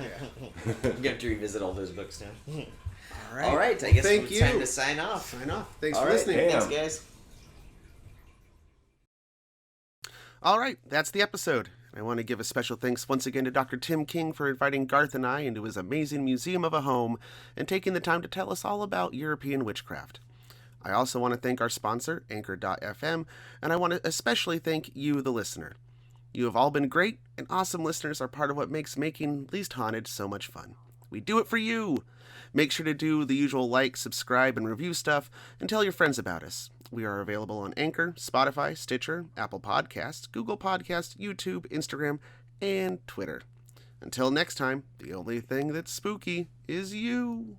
You have to revisit all those books now. All right. I guess Thank it's time you. to sign off. Sign off. Thanks All for right. listening. Thanks, Bam. guys. All right, that's the episode. I want to give a special thanks once again to Dr. Tim King for inviting Garth and I into his amazing museum of a home and taking the time to tell us all about European witchcraft. I also want to thank our sponsor, Anchor.fm, and I want to especially thank you, the listener. You have all been great, and awesome listeners are part of what makes making Least Haunted so much fun. We do it for you! Make sure to do the usual like, subscribe, and review stuff, and tell your friends about us. We are available on Anchor, Spotify, Stitcher, Apple Podcasts, Google Podcasts, YouTube, Instagram, and Twitter. Until next time, the only thing that's spooky is you.